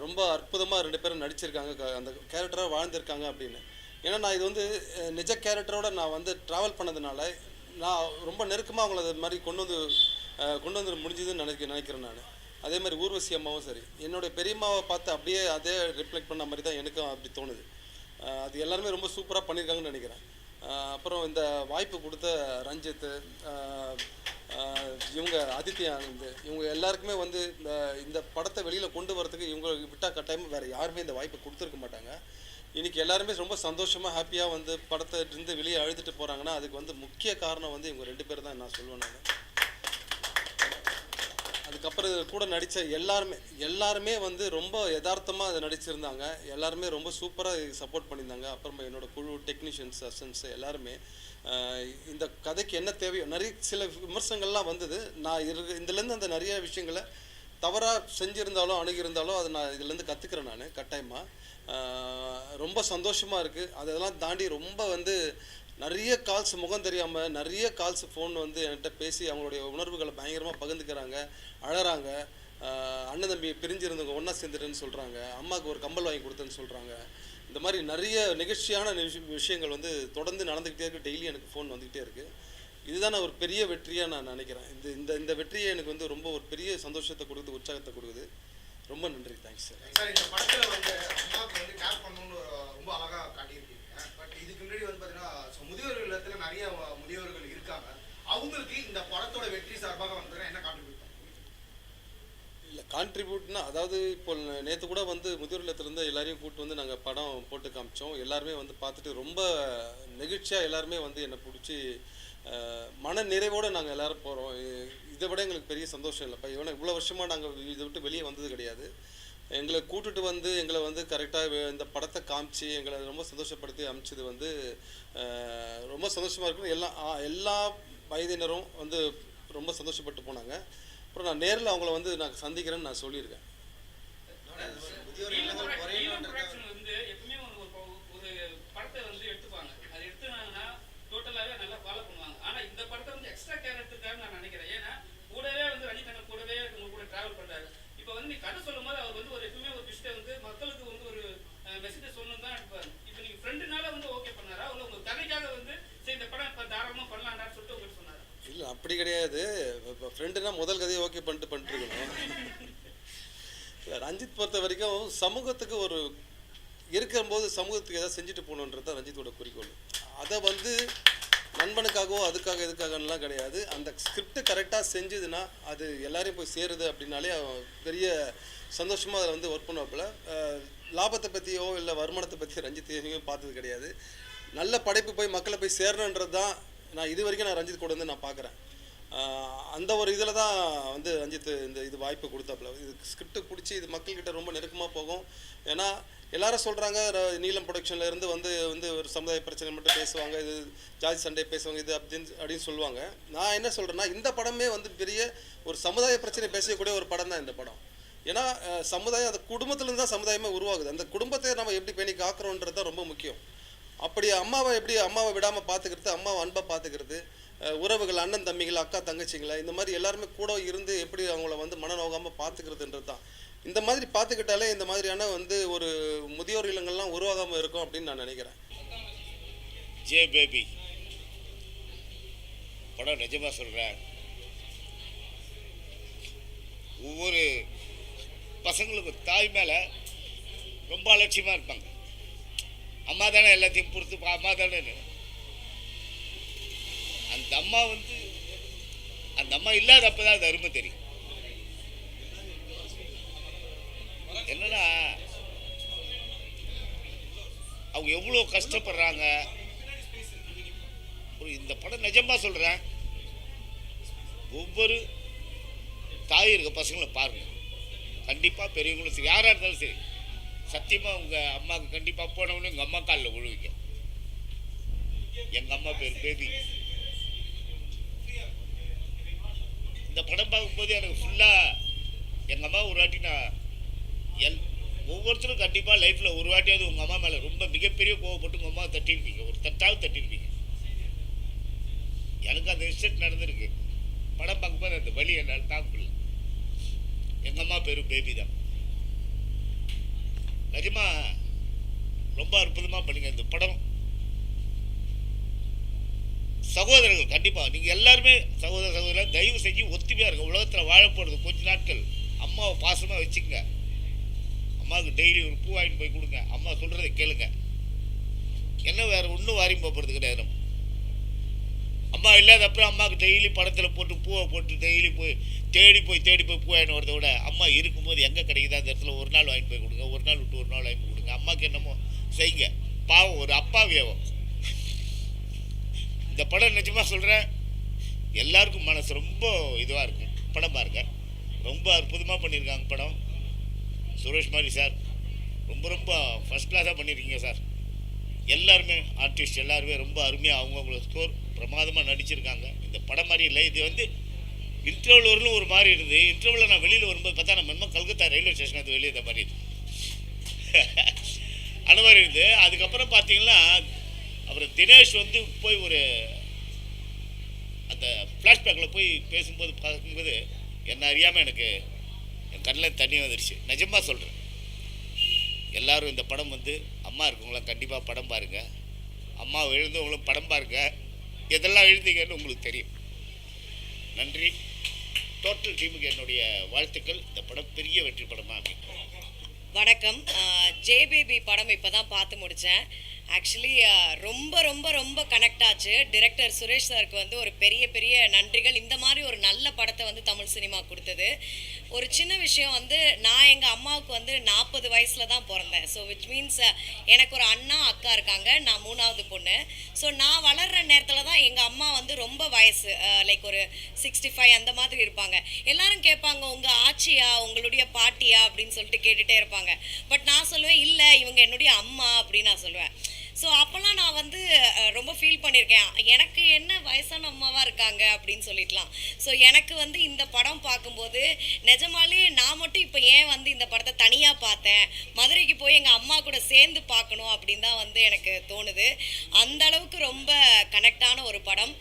ரொம்ப அற்புதமாக 2 பேரும் நடிச்சிருக்காங்க, அந்த கேரக்டராக வாழ்ந்திருக்காங்க அப்படின்னு. ஏன்னா நான் இது வந்து நிஜ கேரக்டரோட நான் வந்து ட்ராவல் பண்ணதுனால நான் ரொம்ப நெருக்கமாக அவங்கள அது மாதிரி கொண்டு வந்து முடிஞ்சதுன்னு நினைக்கிறேன் நான். அதே மாதிரி ஊர்வசி அம்மாவும் சரி, என்னுடைய பெரியம்மாவை பார்த்து அப்படியே அதே ரிஃப்ளெக்ட் பண்ண மாதிரி தான் எனக்கும் அப்படி தோணுது. அது எல்லாருமே ரொம்ப சூப்பராக பண்ணியிருக்காங்கன்னு நினைக்கிறேன். அப்புறம் இந்த வாய்ப்பு கொடுத்த ரஞ்சித், இவங்க ஆதித்யா ஆனந்த், இவங்க எல்லாருக்குமே வந்து இந்த படத்தை வெளியில் கொண்டு வரதுக்கு இவங்க விட்டால் கட்டாயமாக வேறு யாருமே இந்த வாய்ப்பை கொடுத்துருக்க மாட்டாங்க. இன்றைக்கி எல்லாருமே ரொம்ப சந்தோஷமாக ஹாப்பியாக வந்து படத்தை இருந்து வெளியே அழுதுட்டு போகிறாங்கன்னா அதுக்கு வந்து முக்கிய காரணம் வந்து இவங்க 2 பேர் தான் நான் சொல்லுவேன் நான். அதுக்கப்புறம் கூட நடித்த எல்லாருமே வந்து ரொம்ப யதார்த்தமாக அதை நடிச்சிருந்தாங்க. எல்லாருமே ரொம்ப சூப்பராக சப்போர்ட் பண்ணியிருந்தாங்க. அப்புறமா என்னோடய குழு, டெக்னீஷியன்ஸ், அசிஸ்டன்ஸ் எல்லாருமே இந்த கதைக்கு என்ன தேவையோ நிறைய சில விமர்சனங்கள்லாம் வந்தது. நான் இதுலேருந்து அந்த நிறைய விஷயங்களை தவறாக செஞ்சுருந்தாலும் அணுகியிருந்தாலும் அதை நான் இதுலேருந்து கற்றுக்கிறேன் நான் கட்டாயமாக. ரொம்ப சந்தோஷமாக இருக்குது. அதெல்லாம் தாண்டி ரொம்ப வந்து நிறைய கால்ஸ், முகம் தெரியாமல் நிறைய கால்ஸ், ஃபோன் வந்து என்கிட்ட பேசி அவங்களுடைய உணர்வுகளை பயங்கரமாக பகிர்ந்துக்கிறாங்க, அழறாங்க. அண்ணன் தம்பி பிரிஞ்சிருந்தவங்க ஒன்றா சேர்ந்துட்டுன்னு சொல்கிறாங்க, அம்மாவுக்கு ஒரு கம்பல் வாங்கி கொடுத்தேன்னு சொல்கிறாங்க. இந்த மாதிரி நிறைய நிகழ்ச்சியான விஷயங்கள் வந்து தொடர்ந்து நடந்துக்கிட்டே இருக்குது. டெய்லி எனக்கு ஃபோன் வந்துக்கிட்டே இருக்குது. இதுதான் நான் ஒரு பெரிய வெற்றியாக நான் நினைக்கிறேன். இந்த வெற்றியை எனக்கு வந்து ரொம்ப ஒரு பெரிய சந்தோஷத்தை கொடுக்குது, உற்சாகத்தை கொடுக்குது. ரொம்ப நன்றி. Thanks sir. சார், இந்த படத்தில் வந்து அம்மாவுக்கு வந்து கேர் பண்ணணும்னு ரொம்ப அழகாக காட்டியிருக்கீங்க. பட் இதுக்கு முன்னாடி வந்து பார்த்தீங்கன்னா முதியோர் இல்லத்தில் நிறைய முதியோர்கள் இருக்காங்க. அவங்களுக்கு இந்த படத்தோட வெற்றி சார்பாக வந்து என்ன கான்ட்ரிபியூட் இல்லை கான்ட்ரிபியூட்னா, அதாவது இப்போ நேற்று கூட வந்து முதியோர் இல்லத்திலேருந்து எல்லாரையும் கூப்பிட்டு வந்து நாங்கள் படம் போட்டு காமிச்சோம். எல்லாருமே வந்து பார்த்துட்டு ரொம்ப நெகிழ்ச்சியாக எல்லாருமே வந்து என்னை பிடிச்சி மன நிறைவோடு நாங்கள் எல்லோரும் போகிறோம். இதை விட எங்களுக்கு பெரிய சந்தோஷம் இல்லைப்பா. இவ்வளோ வருஷமாக நாங்கள் இதை விட்டு வெளியே வந்தது கிடையாது. எங்களை கூட்டுட்டு வந்து எங்களை வந்து கரெக்டாக இந்த படத்தை காமிச்சு எங்களை ரொம்ப சந்தோஷப்படுத்தி அமிச்சது வந்து ரொம்ப சந்தோஷமாக இருக்குன்னு எல்லா வயதினரும் வந்து ரொம்ப சந்தோஷப்பட்டு போனாங்க. அப்புறம் நான் நேரில் அவங்கள வந்து நான் சந்திக்கிறேன்னு நான் சொல்லியிருக்கேன். வந்து எப்பவுமே ஒரு படத்தை வந்து எடுத்துப்பாங்க, அது எடுத்துனாங்கன்னா டோட்டலாகவே நல்லா ஃபாலோ பண்ணுவாங்க. ஆனால் இந்த படத்தை வந்து எக்ஸ்ட்ரா கேர் எடுத்துருக்காருன்னு நான் நினைக்கிறேன். ஏன்னா கூடவே வந்து ரஜினிகாந்த் கூடவே உங்க கூட டிராவல் பண்ணுறாரு. இப்போ வந்து நீ கதை சொல்லும் போது அவர் வந்து ஒரு எப்பவுமே ஒரு விஷயத்தை வந்து மக்களுக்கு வந்து ஒரு மெசேஜ் சொல்லணும் தான் எடுப்பார். இப்போ நீங்கள் ஃப்ரெண்டுனால வந்து ஓகே பண்ணாரா, அவ்வளோ உங்கள் கதைக்காக வந்து சரி இந்த படம் இப்போ தாராளமாக பண்ணலான்னு சொல்லிட்டு உங்களுக்கு சொன்னார்? இல்லை அப்படி கிடையாது. இப்போ ஃப்ரெண்டுனா முதல் கதையை ஓகே பண்ணிட்டுருக்கணும். ரஞ்சித் பொறுத்த வரைக்கும் சமூகத்துக்கு ஒரு இருக்கும்போது சமூகத்துக்கு எதாவது செஞ்சுட்டு போகணுன்றது தான் ரஞ்சித்தோட குறிக்கோள். அதை வந்து நண்பனுக்காகவோ அதுக்காக எதுக்காகலாம் கிடையாது. அந்த ஸ்கிரிப்ட் கரெக்டாக செஞ்சதுன்னா அது எல்லாரையும் போய் சேருது அப்படின்னாலே பெரிய சந்தோஷமாக அதை வந்து ஒர்க் பண்ணுவாப்புல. லாபத்தை பற்றியோ இல்லை வருமானத்தை பற்றி ரஞ்சித் எதையும் பார்த்தது கிடையாது. நல்ல படைப்பு போய் மக்களை போய் சேரணுன்றது தான் நான் இது வரைக்கும் ரஞ்சித் கூட வந்து நான் பார்க்குறேன். அந்த ஒரு இதில் தான் வந்து ரஞ்சித் இது வாய்ப்பு கொடுத்தாப்புல. இது ஸ்கிரிப்ட் பிடிச்சி இது மக்கள்கிட்ட ரொம்ப நெருக்கமாக போகும். ஏன்னா எல்லாரும் சொல்கிறாங்க நீலம் ப்ரொடக்ஷனில் இருந்து வந்து ஒரு சமுதாய பிரச்சனை மட்டும் பேசுவாங்க, இது ஜாதி சண்டை பேசுவாங்க, இது அப்படின்னு சொல்லுவாங்க. நான் என்ன சொல்கிறேன்னா இந்த படமே வந்து பெரிய ஒரு சமுதாய பிரச்சனை பேசக்கூடிய ஒரு படம் தான் இந்த படம். ஏன்னா சமுதாயம் அந்த குடும்பத்துலேருந்து தான் சமுதாயமே உருவாகுது. அந்த குடும்பத்தை நம்ம எப்படி பேணி காக்கிறோன்றது தான் ரொம்ப முக்கியம். அப்படி அம்மாவை விடாமல் பார்த்துக்கிறது, அம்மாவை அன்பாக பார்த்துக்கிறது, உறவுகள், அண்ணன் தம்பிகள், அக்கா தங்கச்சிங்களை, இந்த மாதிரி எல்லாருமே கூட இருந்து எப்படி அவங்கள வந்து மனநோகாமல் பார்த்துக்கிறதுன்றது தான். இந்த மாதிரி பார்த்துக்கிட்டாலே இந்த மாதிரியான வந்து ஒரு முதியோர் இல்லங்கள்லாம் உருவாகாமல் இருக்கும் அப்படின்னு நான் நினைக்கிறேன். ஜே பேபி படம் நிஜமாக சொல்கிறேன். ஒவ்வொரு பசங்களுக்கும் தாய் மேலே ரொம்ப அலட்சியமாக இருப்பாங்க. அம்மா தானே எல்லாத்தையும் பொறுத்து, அம்மா தானே. அந்த அம்மா இல்லாதப்ப தான் அது அருமை தெரியும். என்னன்னா அவங்க எவ்வளோ கஷ்டப்படுறாங்க, இந்த படம் நிஜமாக சொல்கிறேன், ஒவ்வொரு தாய் இருக்க பசங்களை பாருங்கள். கண்டிப்பாக பெரியவங்களும் சரி, யாராக இருந்தாலும் சரி, சத்தியமாக உங்கள் அம்மாவுக்கு கண்டிப்பாக போனவங்களும் எங்கள் அம்மா காலில் விழுவீங்க. எங்கள் அம்மா பேர் பேபி. இந்த படம் பார்க்கும்போது எனக்கு ஃபுல்லாக எங்கள் அம்மா ஒரு வாட்டி நான் ஒவ்வொருத்தரும் கண்டிப்பாக லைஃப்பில் ஒரு வாட்டியாவது உங்கள் அம்மா மேலே ரொம்ப மிகப்பெரிய கோவப்பட்டு உங்கள் அம்மா தட்டியிருப்பீங்க, ஒரு தட்டாவது தட்டியிருப்பீங்க. எனக்கு அந்த இன்சிடென்ட் நடந்திருக்கு. படம் பார்க்கும்போது அந்த வலி என்னால் தாங்க முடியல. எங்கள் அம்மா பேர் பேபி தான். நிஜமாக ரொம்ப அற்புதமாக பண்ணுங்க இந்த படம். சகோதரர்கள் கண்டிப்பாக நீங்கள் எல்லாருமே சகோதரர் தயவு செஞ்சு ஒத்துமையாக இருங்க. உலகத்தில் வாழ போகிறது கொஞ்ச நாட்கள். அம்மாவை பாசமாக வச்சுக்கங்க. அம்மாவுக்கு டெய்லி ஒரு பூ வாங்கிட்டு போய் கொடுங்க. அம்மா சொல்கிறத கேளுங்க. என்ன வேறு ஒன்றும் வாரி போகிறது கிடையாது. நம்ம அம்மா இல்லாத அப்புறம் அம்மாவுக்கு டெய்லி படத்தில் போட்டு பூவை போட்டு டெய்லி போய் தேடி போய் பூ வாங்கிட்டு வரதை விட அம்மா இருக்கும்போது எங்கே கிடைக்குதோ அந்த இடத்துல ஒரு நாள் வாங்கிட்டு போய் கொடுங்க, ஒரு நாள் விட்டு ஒரு நாள் வாங்கி கொடுங்க. அம்மாவுக்கு என்னமோ செய்யுங்க. பாவம், ஒரு அப்பாவியாவும். இந்த படம் நிஜமாக சொல்கிறேன், எல்லாருக்கும் மனசு ரொம்ப இதுவாக இருக்கும். படம் பாருங்க, ரொம்ப அற்புதமாக பண்ணியிருக்காங்க படம். சுரேஷ் மாதிரி சார் ரொம்ப ரொம்ப ஃபஸ்ட் கிளாஸாக பண்ணியிருக்கீங்க சார். எல்லாருமே ஆர்டிஸ்ட் எல்லாருமே ரொம்ப அருமையாக அவங்கவுங்கள ஸ்கோர் பிரமாதமாக நடிச்சிருக்காங்க. இந்த படம் மாதிரி இல்லை. இது வந்து இன்டர்வல் வரலும் ஒரு மாதிரி இருந்தது. இன்டர்வலில் நான் வெளியில் வரும்போது பார்த்தா நம்ம இன்னும் கல்கத்தா ரயில்வே ஸ்டேஷன் அது வெளியே இந்த மாதிரி இது அந்த மாதிரி இருந்து. அதுக்கப்புறம் பார்த்தீங்கன்னா அப்புறம் தினேஷ் வந்து போய் ஒரு அந்த ஃப்ளாஷ்பேக்கில் போய் பேசும்போது பார்க்கும்போது என்ன அறியாமல் எனக்கு என் கண்ணில் தண்ணி வந்துடுச்சு. நிஜமாக சொல்கிறேன், எல்லோரும் இந்த படம் வந்து அம்மா இருக்கவங்களாம் கண்டிப்பாக படம் பாருங்கள். அம்மா எழுந்தவங்களும் படம் பாருங்கள். எதெல்லாம் எழுதிங்கன்னு உங்களுக்கு தெரியும். நன்றி. டோட்டல் டீமுக்கு என்னுடைய வாழ்த்துக்கள். இந்த படம் பெரிய வெற்றி படமாக அமைக்கும். வணக்கம். ஜேபேபி படம் இப்போ தான் பார்த்து முடித்தேன். ஆக்சுவலி ரொம்ப ரொம்ப ரொம்ப கனெக்ட் ஆச்சு. டிரெக்டர் சுரேஷ் சாருக்கு வந்து ஒரு பெரிய பெரிய நன்றிகள். இந்த மாதிரி ஒரு நல்ல படத்தை வந்து தமிழ் சினிமா கொடுத்தது. ஒரு சின்ன விஷயம் வந்து, நான் எங்கள் அம்மாவுக்கு வந்து 40 வயசில் தான் பிறந்தேன். ஸோ விச் மீன்ஸ் எனக்கு ஒரு அண்ணா அக்கா இருக்காங்க, நான் 3வது பொண்ணு. ஸோ நான் வளர்கிற நேரத்தில் தான் எங்கள் அம்மா வந்து ரொம்ப வயசு லைக் ஒரு 65 அந்த மாதிரி இருப்பாங்க. எல்லாரும் கேட்பாங்க, உங்கள் ஆச்சியா உங்களுடைய பாட்டியா அப்படின்னு சொல்லிட்டு கேட்டுகிட்டே இருப்பாங்க. பட் நான் சொல்லுவேன், இல்லை இவங்க என்னுடைய அம்மா அப்படின்னு நான் சொல்லுவேன். ஸோ அப்போல்லாம் நான் வந்து ரொம்ப ஃபீல் பண்ணியிருக்கேன், எனக்கு என்ன வயசான அம்மாவாக இருக்காங்க அப்படின்னு சொல்லிடலாம். ஸோ எனக்கு வந்து இந்த படம் பார்க்கும்போது நிஜமாலே நான் மட்டும் இப்போ ஏன் வந்து இந்த படத்தை தனியாக பார்த்தேன், மதுரைக்கு போய் எங்கள் அம்மா கூட சேர்ந்து பார்க்கணும் அப்படின்னு தான் வந்து எனக்கு தோணுது. அந்த அளவுக்கு ரொம்ப கனெக்டான ஒரு படம்.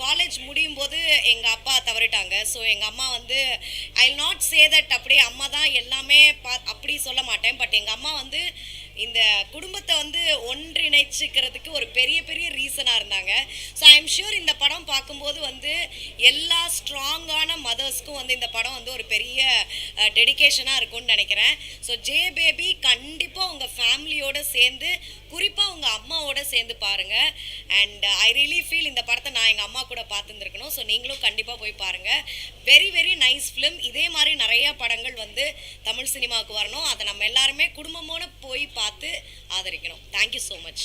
காலேஜ் முடியும் போது எங்கள் அப்பா தவறிட்டாங்க. ஸோ எங்கள் அம்மா வந்து I will not say that அப்படியே அம்மா தான் எல்லாமே அப்படி சொல்ல மாட்டேன். பட் எங்கள் அம்மா வந்து இந்த குடும்பத்தை வந்து ஒன்றிணைச்சிக்கிறதுக்கு ஒரு பெரிய பெரிய ரீசனாக இருந்தாங்க. ஸோ ஐ எம் ஷூர் இந்த படம் பார்க்கும்போது வந்து எல்லா ஸ்ட்ராங்கான மதர்ஸ்க்கும் வந்து இந்த படம் வந்து ஒரு பெரிய டெடிகேஷனாக இருக்கும்னு நினைக்கிறேன். ஸோ ஜேபேபி கண்டிப்பாக உங்கள் ஃபேமிலியோடு சேர்ந்து, குறிப்பாக உங்கள் அம்மாவோட சேர்ந்து பாருங்கள். அண்ட் ஐ ரியலி ஃபீல் இந்த படத்தை நான் எங்கள் அம்மா கூட பார்த்துருந்துருக்கணும். ஸோ நீங்களும் கண்டிப்பாக போய் பாருங்கள். Very very nice film. இதே மாதிரி நிறையா படங்கள் வந்து தமிழ் சினிமாவுக்கு வரணும். அதை நம்ம எல்லாருமே குடும்பமோடு போய் பார்த்து ஆதரிக்கணும். Thank you so much.